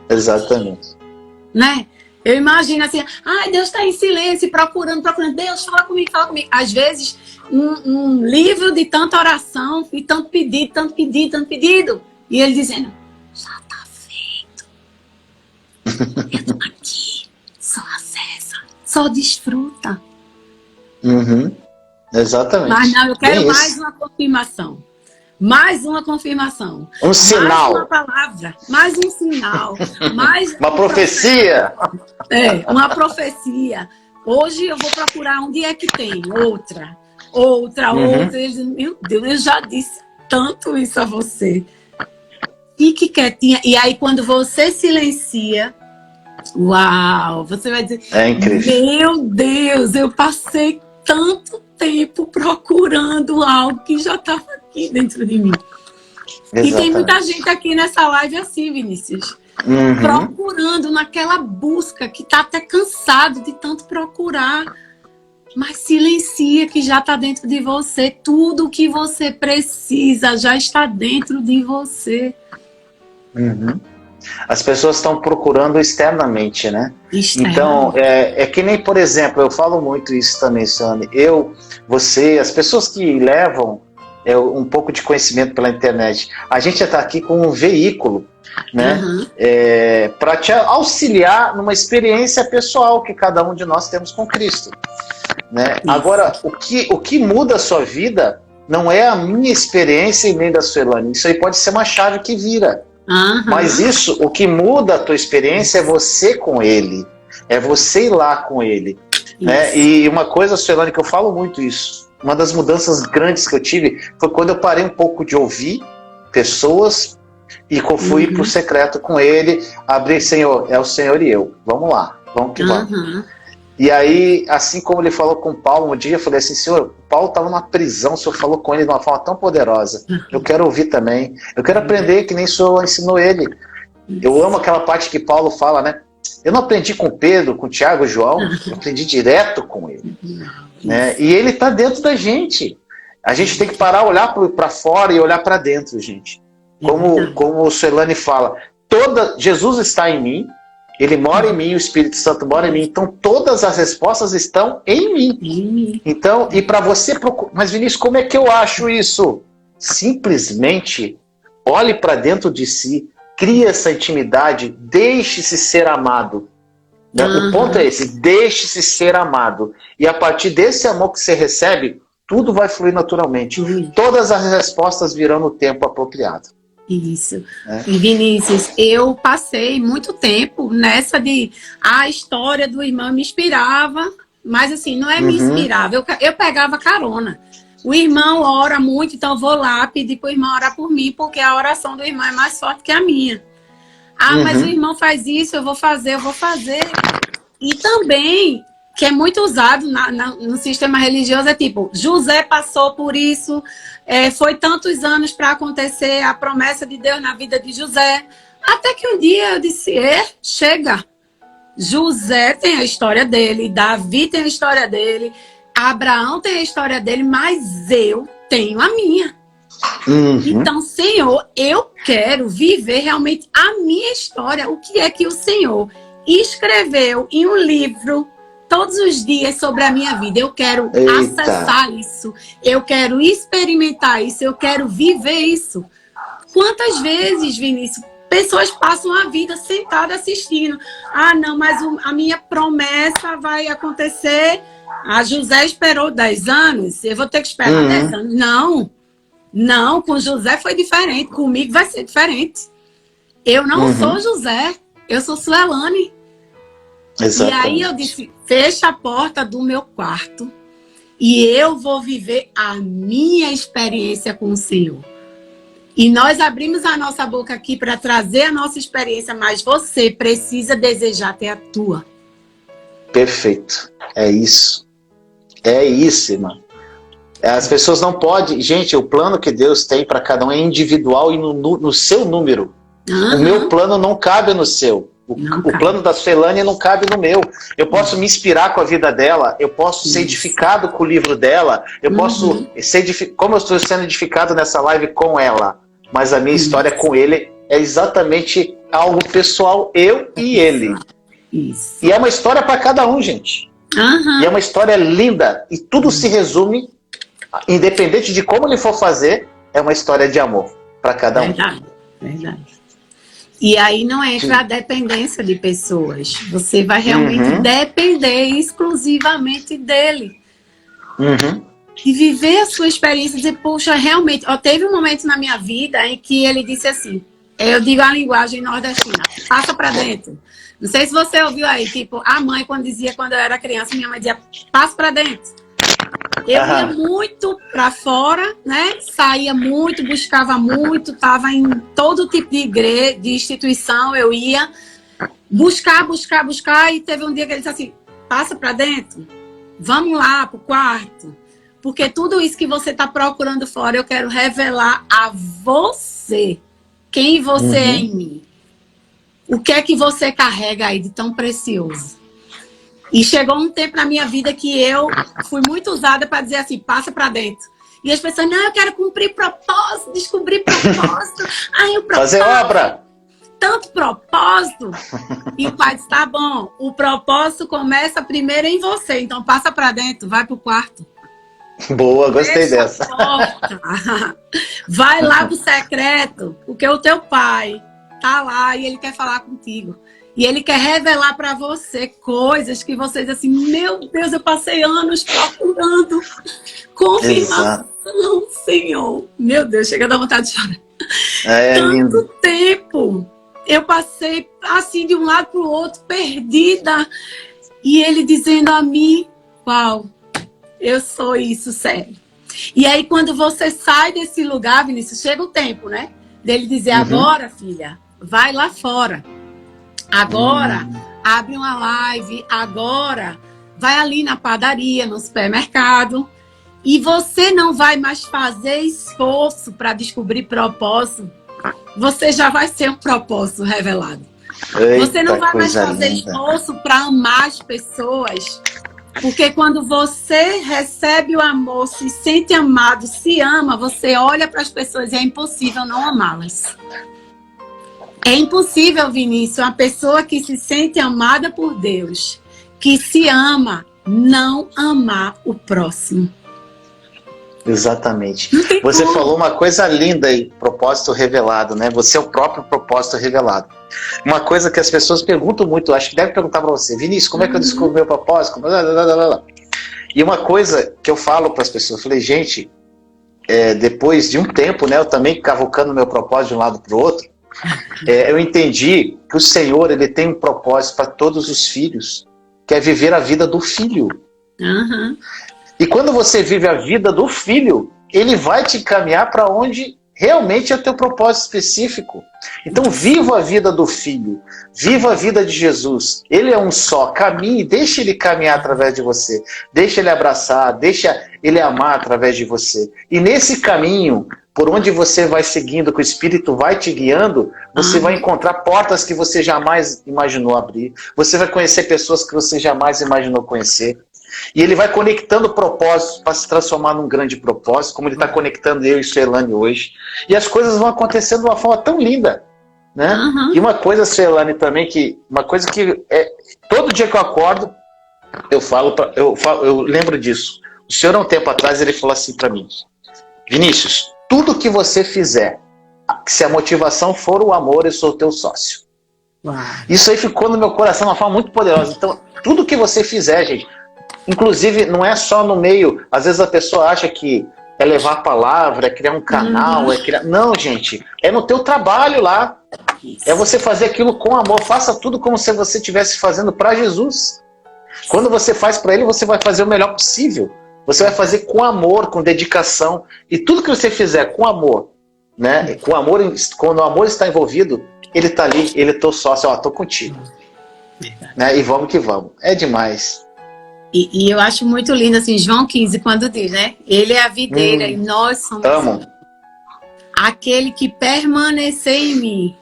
Exatamente. Né? Eu imagino assim, Deus está em silêncio, procurando. Deus, fala comigo, fala comigo. Às vezes, um livro de tanta oração, e tanto pedido. E ele dizendo, já está feito. Eu estou aqui, só acessa, só desfruta. Exatamente. Mas não, eu quero Bem mais isso. uma confirmação. Mais uma confirmação. Um sinal. Mais uma palavra. Mais um sinal. Mais uma profecia. Uma profecia. Hoje eu vou procurar onde é que tem outra. Eles dizem, meu Deus, eu já disse tanto isso a você. Fique quietinha. E aí, quando você silencia, uau, você vai dizer, é incrível. Meu Deus, eu passei tanto tempo procurando algo que já estava aqui dentro de mim. Exatamente. E tem muita gente aqui nessa live assim, Vinícius. Procurando naquela busca que está até cansado de tanto procurar. Mas silencia que já está dentro de você. Tudo o que você precisa já está dentro de você. As pessoas estão procurando externamente, né? Externo. Então, é que nem, por exemplo, eu falo muito isso também, Sônia. Você, as pessoas que levam um pouco de conhecimento pela internet, a gente já está aqui com um veículo, né? Para te auxiliar numa experiência pessoal que cada um de nós temos com Cristo. Né? Agora, o que muda a sua vida não é a minha experiência e nem da Suelane. Isso aí pode ser uma chave que vira. Mas o que muda a tua experiência é você com ele. É você ir lá com ele. Né? E uma coisa, Suelane, que eu falo muito isso. Uma das mudanças grandes que eu tive foi quando eu parei um pouco de ouvir pessoas e fui pro secreto com ele. Abri, Senhor, é o Senhor e eu. Vamos lá, vamos que vamos. E aí, assim como ele falou com Paulo, um dia eu falei assim, Senhor, Paulo estava numa prisão, o Senhor falou com ele de uma forma tão poderosa. Eu quero ouvir também. Eu quero aprender que nem o Senhor ensinou ele. Eu amo aquela parte que Paulo fala, né? Eu não aprendi com Pedro, com Tiago, João, eu aprendi direto com ele. Né? E ele está dentro da gente. A gente tem que parar, olhar para fora e olhar para dentro, gente. Como o Suelane fala, Jesus está em mim, ele mora em mim, o Espírito Santo mora em mim, então todas as respostas estão em mim. Então, e para você procurar, mas Vinícius, como é que eu acho isso? Simplesmente olhe para dentro de si, crie essa intimidade, deixe-se ser amado. O ponto é esse, deixe-se ser amado. E a partir desse amor que você recebe, tudo vai fluir naturalmente. Todas as respostas virão no tempo apropriado. Isso. E Vinícius, eu passei muito tempo nessa de a história do irmão me inspirava, mas assim, não é me inspirava, eu pegava carona. O irmão ora muito, então eu vou lá pedir para o irmão orar por mim, porque a oração do irmão é mais forte que a minha. Mas o irmão faz isso, eu vou fazer. E também, que é muito usado no sistema religioso, é tipo, José passou por isso, foi tantos anos para acontecer a promessa de Deus na vida de José. Até que um dia eu disse, chega, José tem a história dele, Davi tem a história dele, Abraão tem a história dele, mas eu tenho a minha. Então, Senhor, eu quero viver realmente a minha história. O que é que o Senhor escreveu em um livro todos os dias sobre a minha vida? Eu quero acessar isso, eu quero experimentar isso, eu quero viver isso. Quantas vezes, Vinícius, pessoas passam a vida sentada assistindo. Ah, não, mas a minha promessa vai acontecer. A José esperou 10 anos, eu vou ter que esperar 10 anos. Não, com José foi diferente, comigo vai ser diferente. Eu não sou José, eu sou Suelane. Exatamente. E aí eu disse, fecha a porta do meu quarto e eu vou viver a minha experiência com o Senhor. E nós abrimos a nossa boca aqui para trazer a nossa experiência, mas você precisa desejar ter a tua. Perfeito. É isso. É isso, irmã. As pessoas não podem... Gente, o plano que Deus tem para cada um é individual e no seu número. O meu plano não cabe no seu. O plano da Suelane não cabe no meu. Eu posso me inspirar com a vida dela, eu posso ser edificado com o livro dela, eu posso ser como eu estou sendo edificado nessa live com ela, mas a minha história com ele é exatamente algo pessoal, eu e ele. Isso. E é uma história para cada um, gente. E é uma história linda. E tudo se resume, independente de como ele for fazer, é uma história de amor para cada um. Verdade. E aí não entra a dependência de pessoas. Você vai realmente depender exclusivamente dele. E viver a sua experiência e dizer, poxa, realmente... teve um momento na minha vida em que ele disse assim, eu digo a linguagem nordestina, passa pra dentro. Não sei se você ouviu aí, tipo, a mãe quando eu era criança, minha mãe dizia, passa pra dentro. Eu ia muito para fora, né? Saía muito, buscava muito, estava em todo tipo de igreja, de instituição, eu ia buscar, e teve um dia que ele disse assim, passa para dentro, vamos lá pro quarto, porque tudo isso que você está procurando fora, eu quero revelar a você, quem você é em mim. O que é que você carrega aí de tão precioso? E chegou um tempo na minha vida que eu fui muito usada para dizer assim, passa para dentro. E as pessoas, não, eu quero cumprir propósito, descobrir propósito. Aí o propósito... Fazer obra. Tanto propósito. E o pai disse, tá bom, o propósito começa primeiro em você. Então passa para dentro, vai pro quarto. Boa, gostei dessa. Vai lá pro secreto, porque o teu pai tá lá e ele quer falar contigo. E ele quer revelar para você coisas que você diz assim, meu Deus, eu passei anos procurando confirmação, Senhor. Meu Deus, chega a dar vontade de chorar. Tanto tempo. Eu passei assim de um lado para o outro, perdida. E ele dizendo a mim, uau, eu sou isso, sério. E aí quando você sai desse lugar, Vinícius, chega o tempo, né? Dele dizer, agora, filha, vai lá fora. Agora, abre uma live, agora vai ali na padaria, no supermercado, e você não vai mais fazer esforço para descobrir propósito, você já vai ser um propósito revelado. Eita, você não vai mais fazer esforço para amar as pessoas, porque quando você recebe o amor, se sente amado, se ama, você olha para as pessoas e é impossível não amá-las. É impossível, Vinícius, uma pessoa que se sente amada por Deus, que se ama, não amar o próximo. Exatamente. Você falou uma coisa linda aí, propósito revelado, né? Você é o próprio propósito revelado. Uma coisa que as pessoas perguntam muito, acho que deve perguntar para você, Vinícius, como é que eu descubro meu propósito? E uma coisa que eu falo para as pessoas, eu falei, gente, depois de um tempo, né, eu também cavucando meu propósito de um lado para o outro, eu entendi que o Senhor, ele tem um propósito para todos os filhos, que é viver a vida do filho. E quando você vive a vida do filho, ele vai te encaminhar para onde realmente é o teu propósito específico. Então viva a vida do Filho, viva a vida de Jesus. Ele é um só, caminhe, deixa ele caminhar através de você, deixa ele abraçar, deixa ele amar através de você. E nesse caminho, por onde você vai seguindo, que o Espírito vai te guiando, você vai encontrar portas que você jamais imaginou abrir, você vai conhecer pessoas que você jamais imaginou conhecer. E ele vai conectando propósitos para se transformar num grande propósito, como ele está conectando eu e Suelane hoje. E as coisas vão acontecendo de uma forma tão linda, né? E uma coisa, Suelane, também, todo dia que eu acordo, eu lembro disso. O senhor, há um tempo atrás, ele falou assim para mim: Vinícius, tudo que você fizer, se a motivação for o amor, eu sou teu sócio. Isso aí ficou no meu coração de uma forma muito poderosa. Então, tudo que você fizer, gente, inclusive, não é só no meio. Às vezes a pessoa acha que é levar a palavra, é criar um canal, é criar... Não, gente, é no teu trabalho lá. É você fazer aquilo com amor. Faça tudo como se você estivesse fazendo para Jesus. Quando você faz para ele, você vai fazer o melhor possível. Você vai fazer com amor, com dedicação. E tudo que você fizer com amor, né? Com amor, quando o amor está envolvido, ele está ali, ele é teu sócio, ó, tô contigo. Né? E vamos que vamos. É demais. E eu acho muito lindo, assim, João 15, quando diz, né? Ele é a videira e nós somos aquele que permanecer em mim.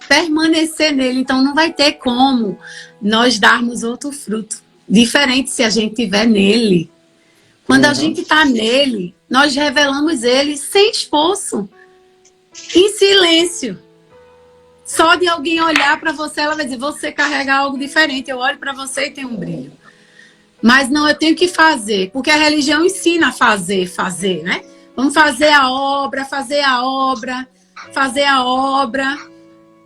Permanecer nele. Então não vai ter como nós darmos outro fruto diferente se a gente estiver nele. Quando a gente está nele, nós revelamos ele sem esforço, em silêncio. Só de alguém olhar para você, ela vai dizer, você carrega algo diferente. Eu olho para você e tem um brilho. Mas não, eu tenho que fazer. Porque a religião ensina a fazer, né? Vamos fazer a obra, fazer a obra, fazer a obra.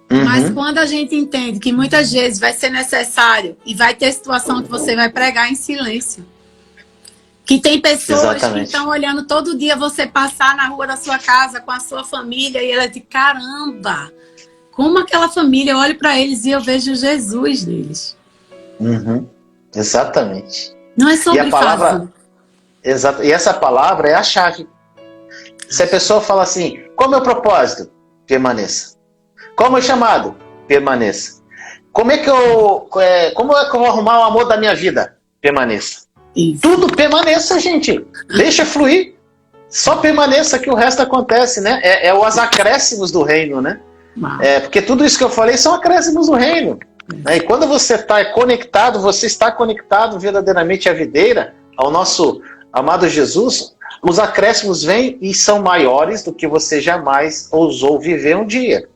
Mas quando a gente entende que muitas vezes vai ser necessário e vai ter situação que você vai pregar em silêncio. Que tem pessoas que estão olhando todo dia você passar na rua da sua casa com a sua família e ela diz, caramba... Como aquela família, eu olho para eles e eu vejo Jesus neles. Exatamente. Não é sobre fazer. Exato. E essa palavra é a chave. Se a pessoa fala assim, qual é o meu propósito? Permaneça. Qual é o meu chamado? Permaneça. Como é que eu vou arrumar o amor da minha vida? Permaneça. Isso. Tudo permaneça, gente. Deixa fluir. Só permaneça que o resto acontece, né? É os acréscimos do reino, né? Porque tudo isso que eu falei são acréscimos do reino. Né? E quando você está conectado, você está conectado verdadeiramente à videira, ao nosso amado Jesus, os acréscimos vêm e são maiores do que você jamais ousou viver um dia.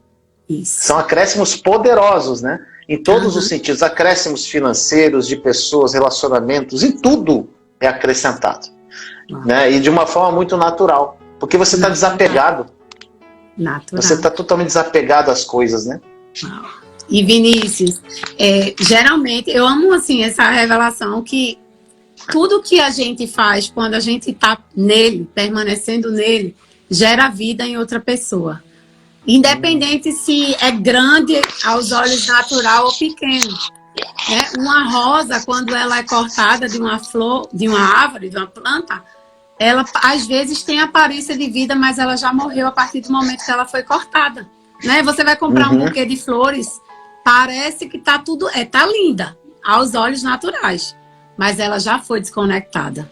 Isso. São acréscimos poderosos, né? Em todos os sentidos. Acréscimos financeiros, de pessoas, relacionamentos, em tudo é acrescentado. Né? E de uma forma muito natural. Porque você está desapegado. Natural. Você está totalmente desapegado às coisas, né? E Vinícius, geralmente, eu amo assim essa revelação que tudo que a gente faz quando a gente está nele, permanecendo nele, gera vida em outra pessoa. Independente se é grande aos olhos natural ou pequeno. Né? Uma rosa, quando ela é cortada de uma flor, de uma árvore, de uma planta, ela às vezes tem aparência de vida, mas ela já morreu a partir do momento que ela foi cortada. Né? Você vai comprar um buquê de flores, parece que tá tudo, tá linda, aos olhos naturais, mas ela já foi desconectada.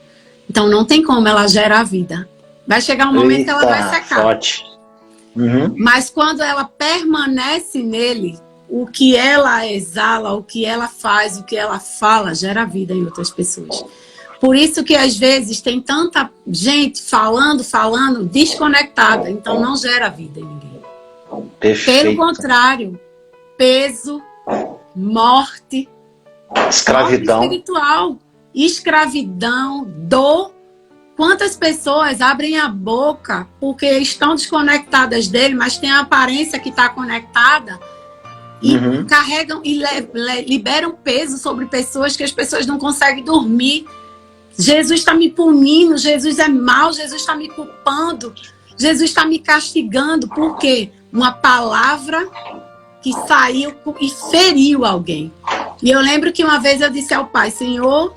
Então não tem como ela gerar vida. Vai chegar um momento que ela vai secar. Forte. Mas quando ela permanece nele, o que ela exala, o que ela faz, o que ela fala, gera vida em outras pessoas. Por isso que às vezes tem tanta gente falando, desconectada. Então não gera vida em ninguém. Perfeito. Pelo contrário, peso, morte, escravidão. Morte espiritual, escravidão, dor. Quantas pessoas abrem a boca porque estão desconectadas dele, mas têm a aparência que está conectada e carregam e liberam peso sobre pessoas que as pessoas não conseguem dormir. Jesus está me punindo, Jesus é mau, Jesus está me culpando, Jesus está me castigando. Por quê? Uma palavra que saiu e feriu alguém. E eu lembro que uma vez eu disse ao Pai, Senhor,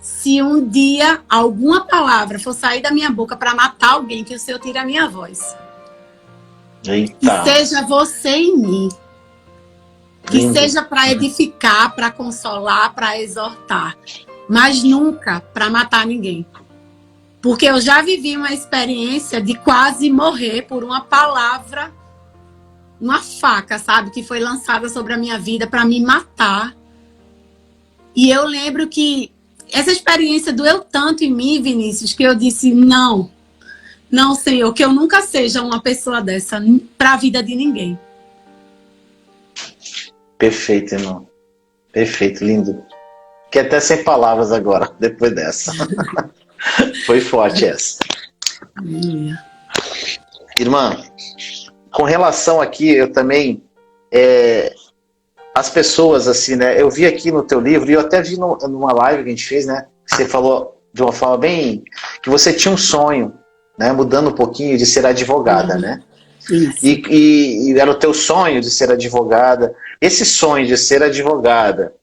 se um dia alguma palavra for sair da minha boca para matar alguém, que o Senhor tire a minha voz. Eita. Que seja você em mim. Que Lindo. seja para edificar, para consolar, para exortar. Mas nunca para matar ninguém. Porque eu já vivi uma experiência de quase morrer por uma palavra, uma faca, sabe? Que foi lançada sobre a minha vida para me matar. E eu lembro que essa experiência doeu tanto em mim, Vinícius, que eu disse, não, Senhor, que eu nunca seja uma pessoa dessa para a vida de ninguém. Perfeito, irmão. Perfeito, lindo. Fiquei até sem palavras agora, depois dessa. Foi forte essa. Irmã, com relação aqui, eu também... as pessoas, assim, né? Eu vi aqui no teu livro, e eu até vi numa live que a gente fez, né? Você falou de uma forma bem... que você tinha um sonho, né? Mudando um pouquinho, de ser advogada, né? E era o teu sonho de ser advogada. Esse sonho de ser advogada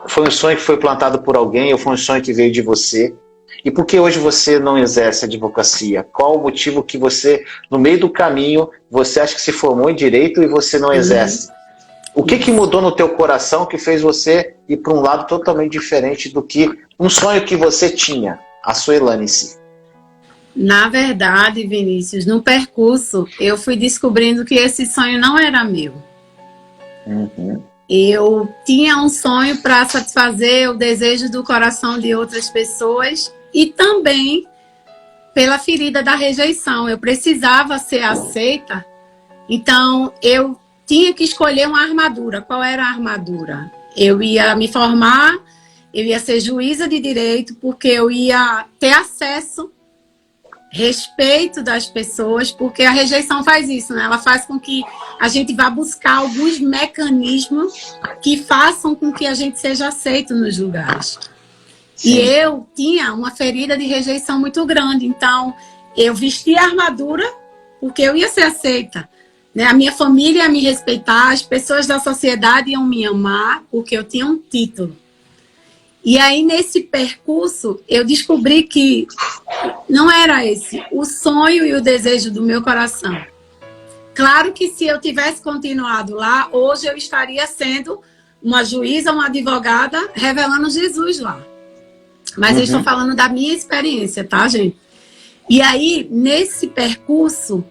foi um sonho que foi plantado por alguém ou foi um sonho que veio de você? E por que hoje você não exerce advocacia? Qual o motivo que você, no meio do caminho, você acha que se formou em direito e você não exerce? O que mudou no teu coração que fez você ir para um lado totalmente diferente do que um sonho que você tinha, a Suelane em si? Na verdade, Vinícius, no percurso, eu fui descobrindo que esse sonho não era meu. Eu tinha um sonho para satisfazer o desejo do coração de outras pessoas e também pela ferida da rejeição. Eu precisava ser aceita, então eu tinha que escolher uma armadura. Qual era a armadura? Eu ia me formar, eu ia ser juíza de direito, porque eu ia ter acesso, respeito das pessoas, porque a rejeição faz isso, né? Ela faz com que a gente vá buscar alguns mecanismos que façam com que a gente seja aceito nos lugares. Sim. E eu tinha uma ferida de rejeição muito grande, então eu vesti a armadura porque eu ia ser aceita. Né? A minha família ia me respeitar, as pessoas da sociedade iam me amar, porque eu tinha um título. E aí, nesse percurso, eu descobri que não era esse o sonho e o desejo do meu coração. Claro que se eu tivesse continuado lá, hoje eu estaria sendo uma juíza, uma advogada, revelando Jesus lá. Mas eu estou falando da minha experiência, tá, gente? E aí, nesse percurso,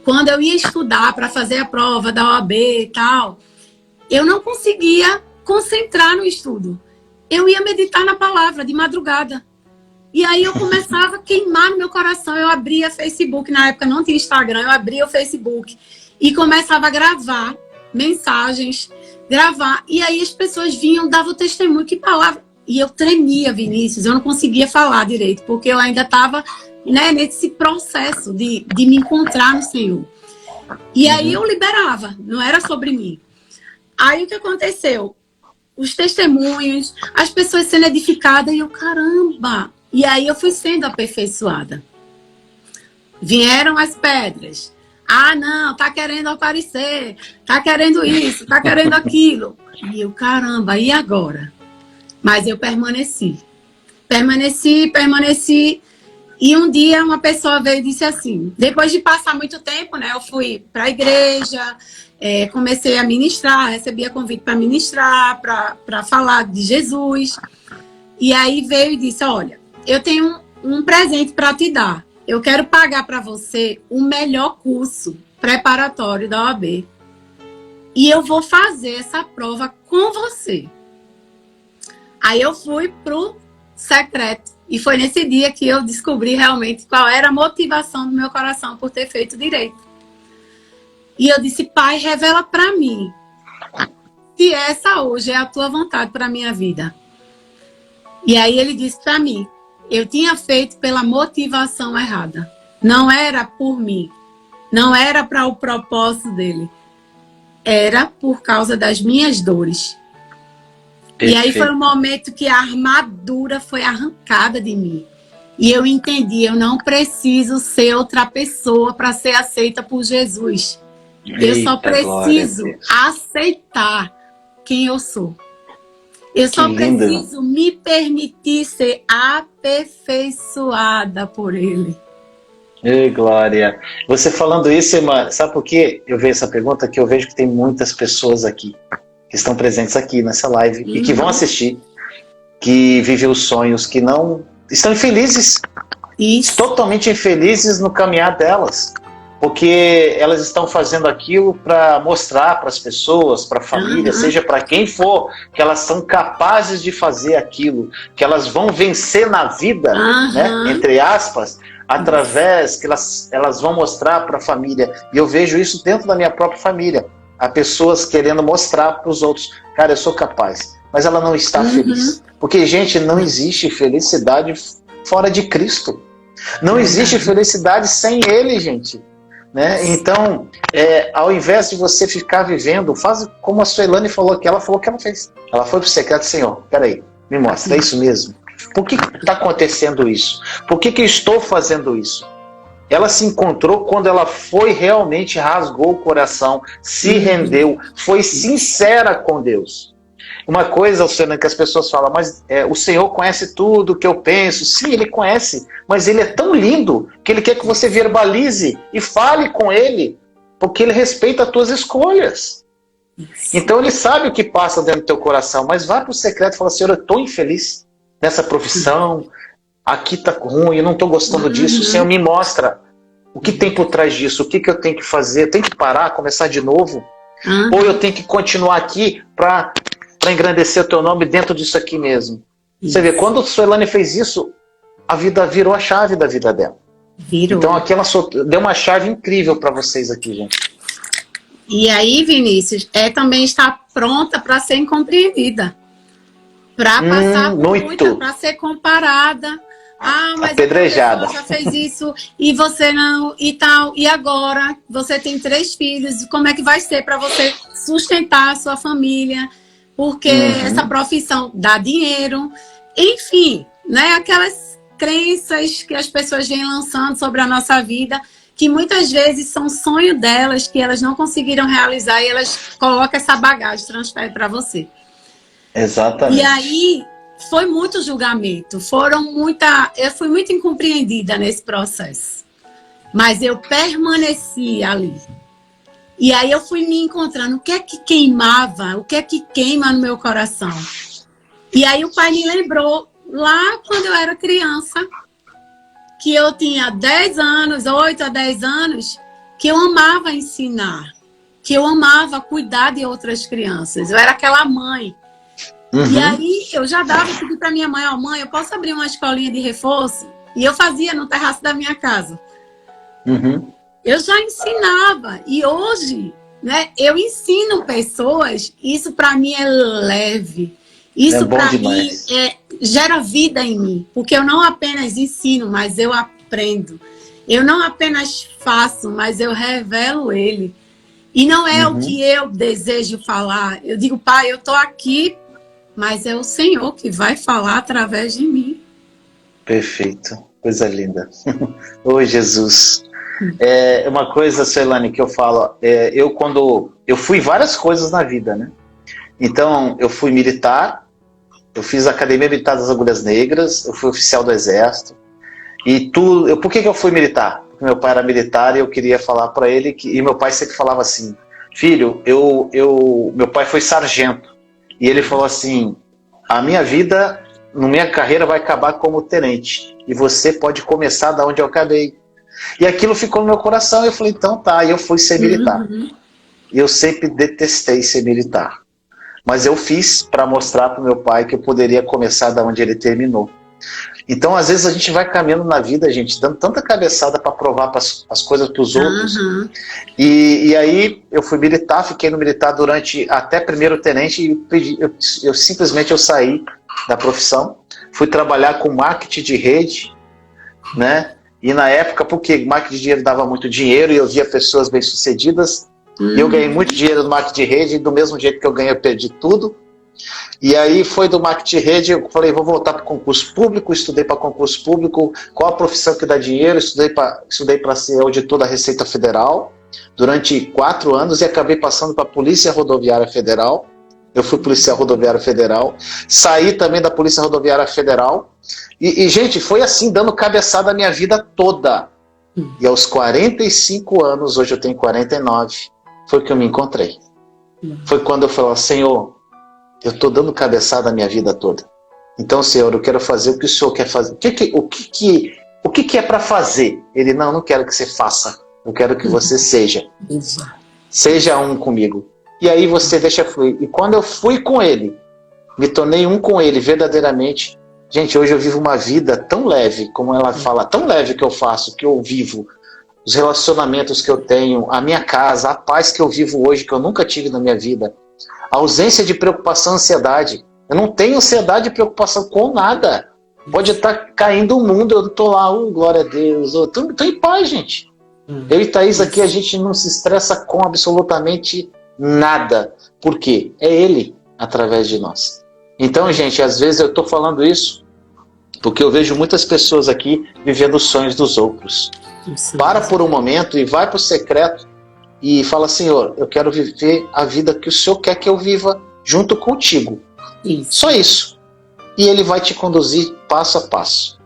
quando eu ia estudar para fazer a prova da OAB e tal, eu não conseguia concentrar no estudo. Eu ia meditar na palavra de madrugada. E aí eu começava a queimar no meu coração. Eu abria Facebook, na época não tinha Instagram, eu abria o Facebook e começava a gravar mensagens, e aí as pessoas vinham, davam testemunho, que palavra. E eu tremia, Vinícius, eu não conseguia falar direito, porque eu ainda estava, né, nesse processo de me encontrar no Senhor. E aí eu liberava, não era sobre mim. Aí o que aconteceu? Os testemunhos, as pessoas sendo edificadas, e eu, caramba! E aí eu fui sendo aperfeiçoada. Vieram as pedras. Ah, não, tá querendo aparecer, tá querendo isso, tá querendo aquilo. E eu, caramba, e agora? Mas eu permaneci. Permaneci. E um dia uma pessoa veio e disse assim, depois de passar muito tempo, né, eu fui para a igreja, comecei a ministrar, recebi convite para ministrar, para falar de Jesus. E aí veio e disse, olha, eu tenho um presente para te dar. Eu quero pagar para você o melhor curso preparatório da OAB. E eu vou fazer essa prova com você. Aí eu fui pro secreto. E foi nesse dia que eu descobri realmente qual era a motivação do meu coração por ter feito direito. E eu disse, Pai, revela para mim se essa hoje é a tua vontade para a minha vida. E aí ele disse para mim, eu tinha feito pela motivação errada. Não era por mim. Não era para o propósito dele. Era por causa das minhas dores. Perfeito. E aí foi um momento que a armadura foi arrancada de mim. E eu entendi, eu não preciso ser outra pessoa para ser aceita por Jesus. Eu só preciso aceitar quem eu sou. Eu só lindo. preciso me permitir ser aperfeiçoada por Ele. Ei, Glória. Você falando isso, irmã, sabe por que eu vejo essa pergunta? Que eu vejo que tem muitas pessoas aqui, que estão presentes aqui nessa live, e que vão assistir, que vivem os sonhos, que não estão infelizes, totalmente infelizes no caminhar delas, porque elas estão fazendo aquilo para mostrar para as pessoas, para a família, seja para quem for, que elas são capazes de fazer aquilo, que elas vão vencer na vida, né, entre aspas, através que elas vão mostrar para a família. E eu vejo isso dentro da minha própria família. Há pessoas querendo mostrar para os outros, cara, eu sou capaz, mas ela não está feliz. Porque, gente, não existe felicidade fora de Cristo. Não existe felicidade sem Ele, gente. Né? Então, ao invés de você ficar vivendo, faz como a Suelane falou que ela fez. Ela foi para o secreto: Senhor, peraí, me mostra, é isso mesmo? Por que está acontecendo isso? Por que eu estou fazendo isso? Ela se encontrou quando ela foi realmente, rasgou o coração, se rendeu, foi sincera com Deus. Uma coisa, Suelane, que as pessoas falam, mas o Senhor conhece tudo que eu penso. Sim, Ele conhece, mas Ele é tão lindo que Ele quer que você verbalize e fale com Ele, porque Ele respeita as tuas escolhas. Então Ele sabe o que passa dentro do teu coração, mas vá para o secreto e fala: Senhor, eu estou infeliz nessa profissão, aqui está ruim, eu não estou gostando disso, o Senhor me mostra o que tem por trás disso, o que eu tenho que fazer, eu tenho que parar, começar de novo, ou eu tenho que continuar aqui para engrandecer o teu nome dentro disso aqui mesmo. Você vê, quando a Suelane fez isso, a vida virou a chave da vida dela. Então aqui ela deu uma chave incrível para vocês aqui, gente. E aí, Vinícius, também está pronta para ser incompreendida. Para passar por muita, para ser comparada. Mas apedrejada. A pessoa já fez isso e você não, e tal. E agora você tem 3 filhos, como é que vai ser para você sustentar a sua família? Porque essa profissão dá dinheiro. Enfim, né? Aquelas crenças que as pessoas vêm lançando sobre a nossa vida, que muitas vezes são sonho delas, que elas não conseguiram realizar, e elas colocam essa bagagem, transferem para você. Exatamente. E aí foi muito julgamento, eu fui muito incompreendida nesse processo, mas eu permaneci ali. E aí eu fui me encontrando, o que é que queimava, o que é que queima no meu coração? E aí o Pai me lembrou, lá quando eu era criança, que eu tinha 10 anos, 8 a 10 anos, que eu amava ensinar, que eu amava cuidar de outras crianças, eu era aquela mãe. E aí eu já pedi para minha mãe: mãe, eu posso abrir uma escolinha de reforço? E eu fazia no terraço da minha casa. Eu já ensinava. E hoje, né, eu ensino pessoas. Isso para mim é leve. Isso para mim gera vida em mim. Porque eu não apenas ensino, mas eu aprendo. Eu não apenas faço, mas eu revelo Ele. E não é o que eu desejo falar. Eu digo: Pai, eu estou aqui, mas é o Senhor que vai falar através de mim. Perfeito. Coisa linda. Oi, Jesus. Uma coisa, Suelane, que eu falo, eu fui várias coisas na vida, né? Então, eu fui militar, eu fiz a Academia Militar das Agulhas Negras, eu fui oficial do Exército. E por que eu fui militar? Porque meu pai era militar e eu queria falar para ele, e meu pai sempre falava assim: filho, meu pai foi sargento. E ele falou assim: a minha vida, minha carreira vai acabar como tenente. E você pode começar da onde eu acabei. E aquilo ficou no meu coração. Eu falei: então tá. E eu fui ser militar. E eu sempre detestei ser militar. Mas eu fiz para mostrar para o meu pai que eu poderia começar da onde ele terminou. Então, às vezes, a gente vai caminhando na vida, gente, dando tanta cabeçada para provar as coisas para os outros. E aí, eu fui militar, fiquei no militar durante até primeiro tenente, e eu simplesmente saí da profissão, fui trabalhar com marketing de rede, né? E na época, porque marketing de dinheiro dava muito dinheiro, e eu via pessoas bem-sucedidas, e eu ganhei muito dinheiro no marketing de rede, e do mesmo jeito que eu ganhei, eu perdi tudo. E aí foi do marketing de rede, eu falei: vou voltar para o concurso público, estudei para concurso público, qual a profissão que dá dinheiro, estudei para ser auditor da Receita Federal durante 4 anos e acabei passando para a Polícia Rodoviária Federal, Eu fui policial rodoviário federal, saí também da Polícia Rodoviária Federal, e gente, foi assim, dando cabeçada a minha vida toda. E aos 45 anos, hoje eu tenho 49, foi que eu me encontrei. Foi quando eu falei, Senhor, eu estou dando cabeçada a minha vida toda. Então, Senhor, eu quero fazer o que o Senhor quer fazer. O que é para fazer? Ele, não quero que você faça, eu quero que você seja. Seja um comigo. E aí você deixa fluir. E quando eu fui com ele, me tornei um com ele verdadeiramente. Gente, hoje eu vivo uma vida tão leve, como ela fala, tão leve que eu faço, que eu vivo. Os relacionamentos que eu tenho, a minha casa, a paz que eu vivo hoje, que eu nunca tive na minha vida. A ausência de preocupação, ansiedade. Eu não tenho ansiedade e preocupação com nada. Pode estar caindo o mundo, eu estou lá, glória a Deus. Eu estou em paz, gente. Eu e Thaís aqui, a gente não se estressa com absolutamente nada. Por quê? É Ele através de nós. Então, gente, às vezes eu estou falando isso porque eu vejo muitas pessoas aqui vivendo os sonhos dos outros. Para por um momento e vai para o secreto e fala, Senhor, eu quero viver a vida que o Senhor quer que eu viva junto contigo. Só isso. E Ele vai te conduzir passo a passo.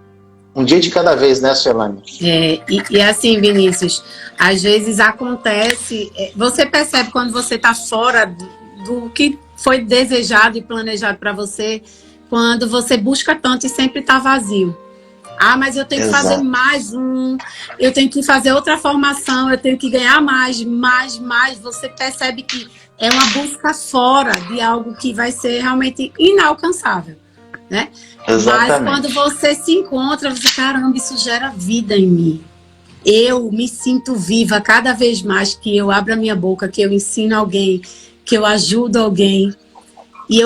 Um dia de cada vez, né, Suelane? E assim, Vinícius, às vezes acontece, você percebe quando você está fora do que foi desejado e planejado para você, quando você busca tanto e sempre está vazio. Mas eu tenho que fazer mais eu tenho que fazer outra formação, eu tenho que ganhar mais. Você percebe que é uma busca fora de algo que vai ser realmente inalcançável, né? Exatamente. Mas quando você se encontra, você, caramba, isso gera vida em mim. Eu me sinto viva cada vez mais que eu abro a minha boca, que eu ensino alguém, que eu ajudo alguém. E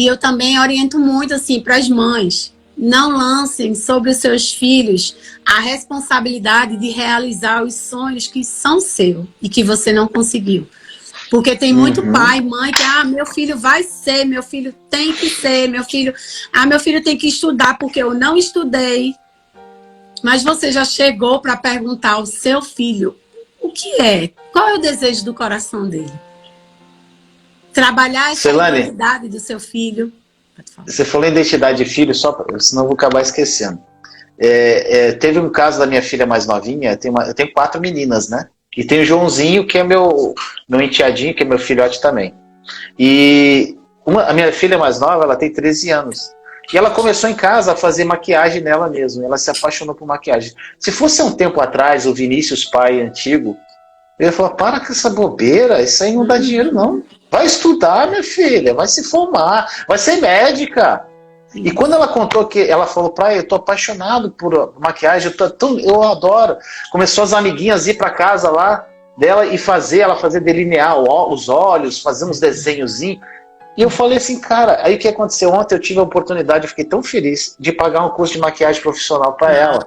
eu também oriento muito assim para as mães. Não lancem sobre os seus filhos a responsabilidade de realizar os sonhos que são seus e que você não conseguiu. Porque tem muito pai e mãe que, meu filho vai ser, meu filho tem que ser, meu filho tem que estudar porque eu não estudei. Mas você já chegou para perguntar ao seu filho o que é? Qual é o desejo do coração dele? Trabalhar essa identidade do seu filho. Você falou em identidade de filho, senão eu vou acabar esquecendo. Teve um caso da minha filha mais novinha, eu tenho 4 meninas, né? E tem o Joãozinho, que é meu enteadinho, que é meu filhote também. E a minha filha mais nova, ela tem 13 anos. E ela começou em casa a fazer maquiagem nela mesma. Ela se apaixonou por maquiagem. Se fosse um tempo atrás, o Vinícius, pai antigo, ele ia falar, para com essa bobeira, isso aí não dá dinheiro não. Vai estudar, minha filha, vai se formar, vai ser médica. E quando ela contou que ela falou, eu tô apaixonado por maquiagem, eu adoro. Começou as amiguinhas a ir para casa lá dela e ela fazer delinear os olhos, fazer uns desenhozinhos. E eu falei assim, cara, aí o que aconteceu ontem? Eu tive a oportunidade, eu fiquei tão feliz de pagar um curso de maquiagem profissional para ela.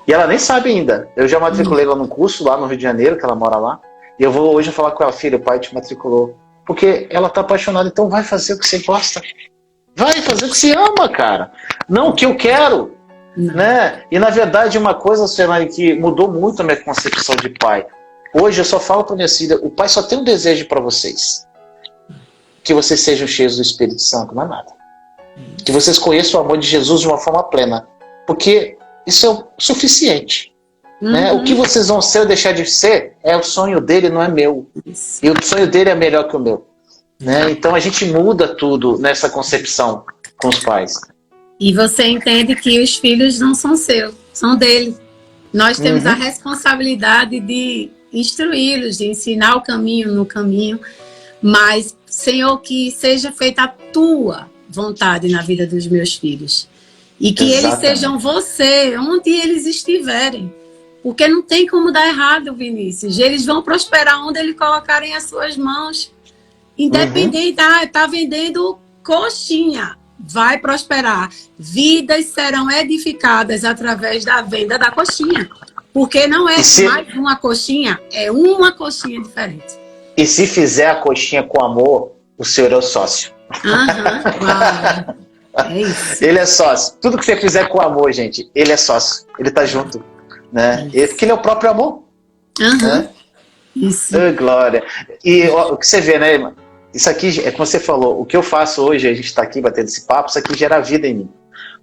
E ela nem sabe ainda. Eu já matriculei ela num curso lá no Rio de Janeiro, que ela mora lá. E eu vou hoje falar com ela, filha, o pai te matriculou. Porque ela tá apaixonada, então vai fazer o que você gosta. Vai fazer o que você ama, cara. Não o que eu quero. Né? E na verdade uma coisa, Suelane, que mudou muito a minha concepção de pai. Hoje eu só falo para minha filha, o pai só tem um desejo para vocês. Que vocês sejam cheios do Espírito Santo, não é nada. Que vocês conheçam o amor de Jesus de uma forma plena. Porque isso é o suficiente. Né? O que vocês vão ser ou deixar de ser é o sonho dele, não é meu. E o sonho dele é melhor que o meu. Né? Então a gente muda tudo nessa concepção com os pais. E você entende que os filhos não são seus, são dele. Nós temos a responsabilidade de instruí-los, de ensinar o caminho no caminho. Mas, Senhor, que seja feita a tua vontade na vida dos meus filhos. E que eles sejam você, onde eles estiverem. Porque não tem como dar errado, Vinícius. Eles vão prosperar onde eles colocarem as suas mãos. Independente, tá vendendo coxinha. Vai prosperar. Vidas serão edificadas através da venda da coxinha. Porque não é mais uma coxinha, é uma coxinha diferente. E se fizer a coxinha com amor, o senhor é o sócio. Claro. É isso. Ele é sócio. Tudo que você fizer com amor, gente, ele é sócio. Ele tá junto. Né? Porque ele é o próprio amor. Né? Isso. Oh, glória. E o que você vê, né, irmã? isso aqui, é como você falou, o que eu faço hoje, a gente está aqui batendo esse papo, isso aqui gera vida em mim.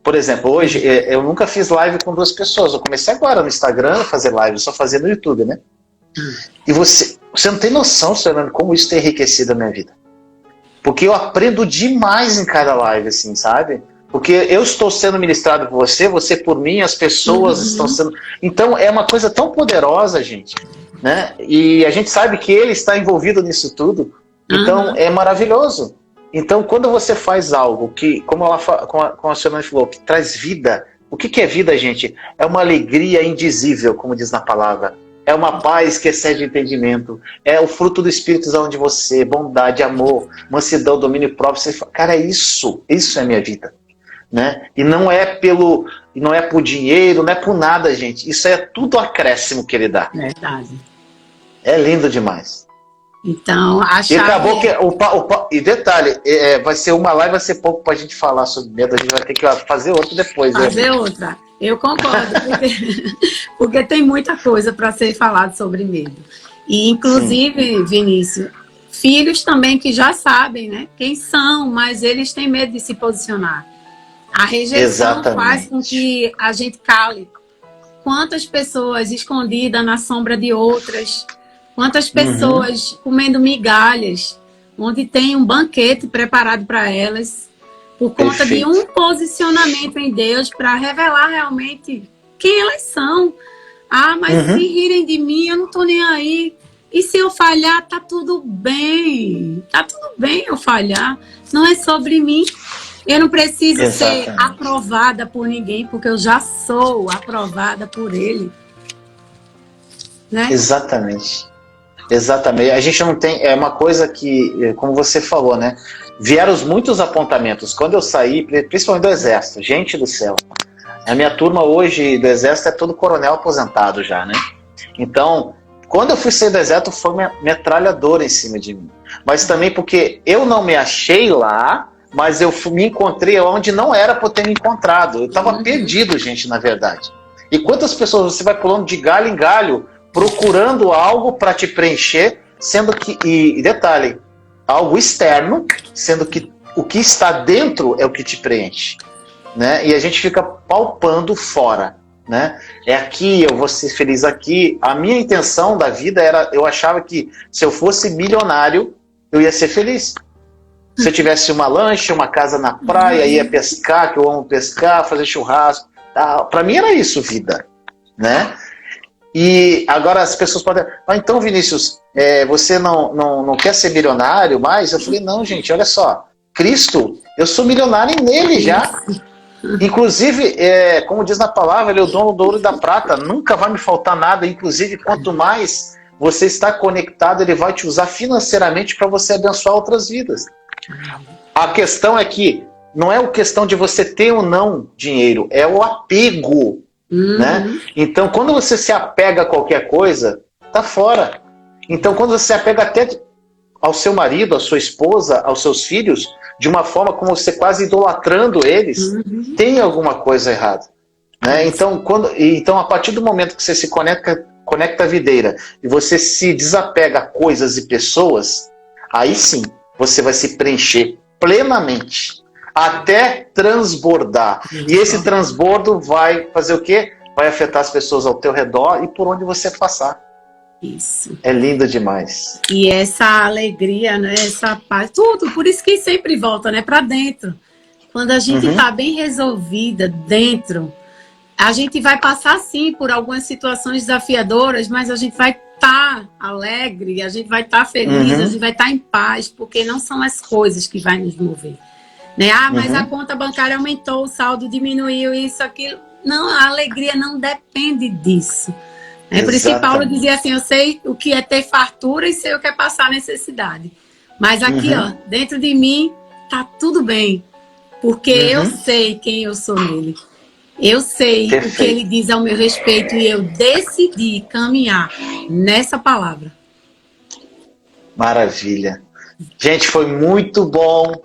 Por exemplo, hoje, eu nunca fiz live com 2 pessoas. Eu comecei agora no Instagram a fazer live, eu só fazia no YouTube, né? E você não tem noção, Fernando, como isso tem enriquecido a minha vida. Porque eu aprendo demais em cada live, assim, sabe? Porque eu estou sendo ministrado por você, você por mim, as pessoas estão sendo... Então, é uma coisa tão poderosa, gente, né? E a gente sabe que ele está envolvido nisso tudo. Então, é maravilhoso. Então, quando você faz algo que, como a senhora falou, que traz vida, o que é vida, gente? É uma alegria indizível, como diz na palavra. É uma paz que excede o entendimento. É o fruto do Espírito onde você, bondade, amor, mansidão, domínio próprio. Você fala, cara, isso é minha vida. Né? E não é por dinheiro, não é por nada, gente. Isso é tudo acréscimo que ele dá. Verdade. É lindo demais. Então, a chave... E acabou que e detalhe, vai ser uma live, vai ser pouco pra gente falar sobre medo, a gente vai ter que fazer outra depois. Fazer outra. Eu concordo, porque tem muita coisa para ser falado sobre medo. E, inclusive, Vinícius, filhos também que já sabem, né, quem são, mas eles têm medo de se posicionar. A rejeição faz com que a gente cale. Quantas pessoas escondidas na sombra de outras... Quantas pessoas comendo migalhas, onde tem um banquete preparado para elas, por conta de um posicionamento em Deus para revelar realmente quem elas são. Ah, mas se rirem de mim, eu não estou nem aí. E se eu falhar, tá tudo bem. Tá tudo bem eu falhar. Não é sobre mim. Eu não preciso ser aprovada por ninguém, porque eu já sou aprovada por Ele. Né? Exatamente. Exatamente. A gente não tem... É uma coisa que, como você falou, né? Vieram muitos apontamentos. Quando eu saí, principalmente do Exército, gente do céu. A minha turma hoje do Exército é todo coronel aposentado já, né? Então, quando eu fui sair do Exército, foi uma metralhadora em cima de mim. Mas também porque eu não me achei lá, mas eu me encontrei onde não era para eu ter me encontrado. Eu estava perdido, gente, na verdade. E quantas pessoas você vai pulando de galho em galho, procurando algo para te preencher, sendo que, e detalhe, algo externo, sendo que o que está dentro é o que te preenche, né? E a gente fica palpando fora, né? É aqui, eu vou ser feliz aqui. A minha intenção da vida era, eu achava que se eu fosse milionário, eu ia ser feliz. Se eu tivesse uma lancha, uma casa na praia, ia pescar, que eu amo pescar, fazer churrasco, tá? Para mim era isso, vida, né? E agora as pessoas podem... Ah, então, Vinícius, você não quer ser milionário mais? Eu falei, não, gente, olha só. Cristo, eu sou milionário nele já. Inclusive, como diz na palavra, ele é o dono do ouro e da prata. Nunca vai me faltar nada. Inclusive, quanto mais você está conectado, ele vai te usar financeiramente para você abençoar outras vidas. A questão é que não é a questão de você ter ou não dinheiro, é o apego. Né? Então, quando você se apega a qualquer coisa, tá fora. Então, quando você se apega até ao seu marido, à sua esposa, aos seus filhos, de uma forma como você quase idolatrando eles, tem alguma coisa errada. Né? Então, a partir do momento que você se conecta à videira e você se desapega a coisas e pessoas, aí sim, você vai se preencher plenamente. Até transbordar. E esse transbordo vai fazer o quê? Vai afetar as pessoas ao teu redor e por onde você passar. Isso. É lindo demais. E essa alegria, né? Essa paz, tudo. Por isso que sempre volta, né? Para dentro. Quando a gente está bem resolvida dentro, a gente vai passar sim por algumas situações desafiadoras, mas a gente vai estar alegre, a gente vai estar feliz, a gente vai estar em paz, porque não são as coisas que vai nos mover. Né? Ah, mas a conta bancária aumentou, o saldo diminuiu, isso, aquilo. Não, a alegria não depende disso. É por isso que Paulo dizia assim, eu sei o que é ter fartura e sei o que é passar necessidade. Mas aqui, ó, dentro de mim, tá tudo bem. Porque eu sei quem eu sou nele. Eu sei o que ele diz ao meu respeito e eu decidi caminhar nessa palavra. Maravilha. Gente, foi muito bom.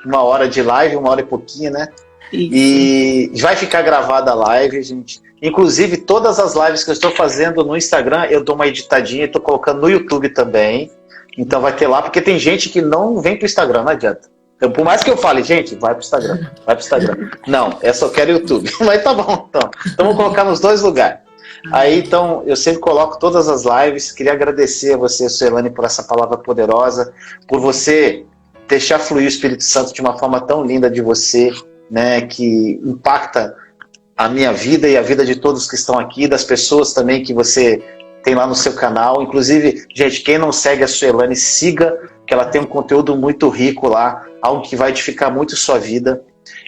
1 hora de live, 1 hora e pouquinho, né? Isso. E vai ficar gravada a live, gente. Inclusive, todas as lives que eu estou fazendo no Instagram, eu dou uma editadinha e estou colocando no YouTube também. Então vai ter lá, porque tem gente que não vem pro Instagram, não adianta. Então, por mais que eu fale, gente, vai pro Instagram, vai pro Instagram. Não, eu só quero YouTube. Mas tá bom, então. Então vou colocar nos dois lugares. Aí, então, eu sempre coloco todas as lives. Queria agradecer a você, Suelane, por essa palavra poderosa, por você deixar fluir o Espírito Santo de uma forma tão linda de você, né, que impacta a minha vida e a vida de todos que estão aqui, das pessoas também que você tem lá no seu canal. Inclusive, gente, quem não segue a Suelane, siga, que ela tem um conteúdo muito rico lá, algo que vai edificar muito sua vida.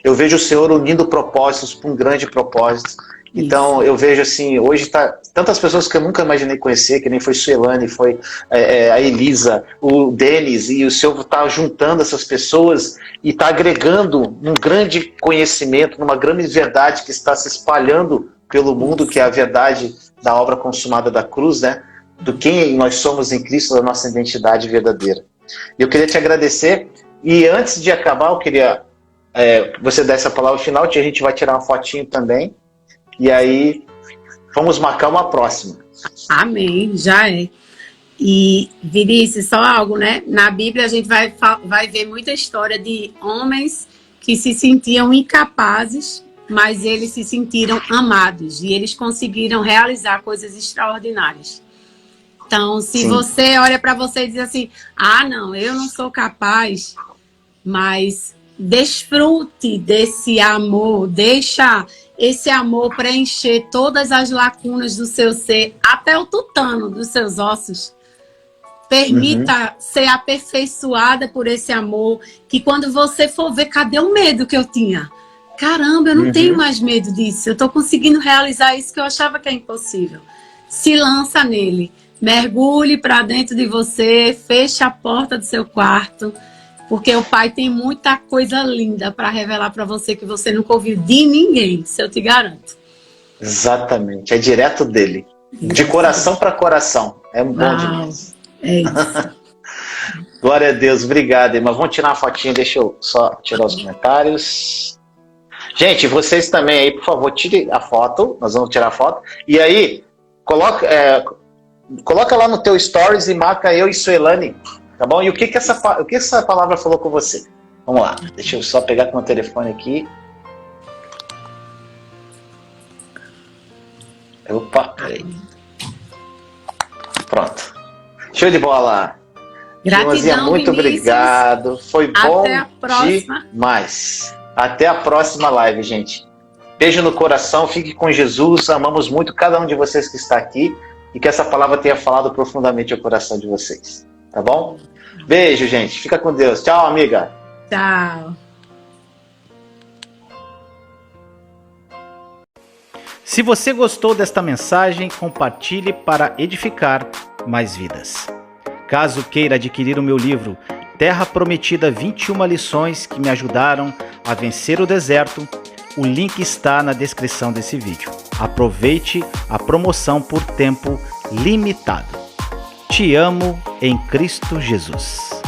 Eu vejo o Senhor unindo propósitos para um grande propósito. Então, eu vejo assim, hoje tá tantas pessoas que eu nunca imaginei conhecer, que nem foi Suelane, foi a Elisa, o Denis, e o Senhor está juntando essas pessoas e está agregando um grande conhecimento, numa grande verdade que está se espalhando pelo mundo, que é a verdade da obra consumada da cruz, né? Do quem nós somos em Cristo, da nossa identidade verdadeira. E eu queria te agradecer, e antes de acabar, eu queria você dar essa palavra final, que a gente vai tirar uma fotinho também. E aí, vamos marcar uma próxima. Amém, já é. E, Vinícius, só algo, né? Na Bíblia a gente vai ver muita história de homens que se sentiam incapazes, mas eles se sentiram amados. E eles conseguiram realizar coisas extraordinárias. Então, se você olha para você e diz assim, não, eu não sou capaz, mas desfrute desse amor, deixa esse amor preencher todas as lacunas do seu ser, até o tutano dos seus ossos. Permita ser aperfeiçoada por esse amor, que quando você for ver, cadê o medo que eu tinha? Caramba, eu não tenho mais medo disso, eu estou conseguindo realizar isso que eu achava que é impossível. Se lança nele, mergulhe para dentro de você, feche a porta do seu quarto, porque o Pai tem muita coisa linda para revelar para você que você nunca ouviu de ninguém, isso eu te garanto. Exatamente, é direto dele. De coração para coração. É bom demais. É isso. Glória a Deus, obrigado, irmã. Vamos tirar uma fotinha, deixa eu só tirar os comentários. Gente, vocês também aí, por favor, tire a foto. Nós vamos tirar a foto. E aí, coloca lá no teu stories e marca eu e Suelane. Tá bom? E o que essa palavra falou com você? Vamos lá. Deixa eu só pegar com o meu telefone aqui. Opa, peraí. Pronto. Show de bola. Gratidão, muito Vinícius. Obrigado. Foi bom Até a próxima. demais. Até a próxima live, gente. Beijo no coração. Fique com Jesus. Amamos muito cada um de vocês que está aqui. E que essa palavra tenha falado profundamente ao coração de vocês. Tá bom? Beijo, gente. Fica com Deus. Tchau, amiga. Tchau. Se você gostou desta mensagem, compartilhe para edificar mais vidas. Caso queira adquirir o meu livro Terra Prometida 21 lições que me ajudaram a vencer o deserto, o link está na descrição desse vídeo. Aproveite a promoção por tempo limitado. Te amo em Cristo Jesus.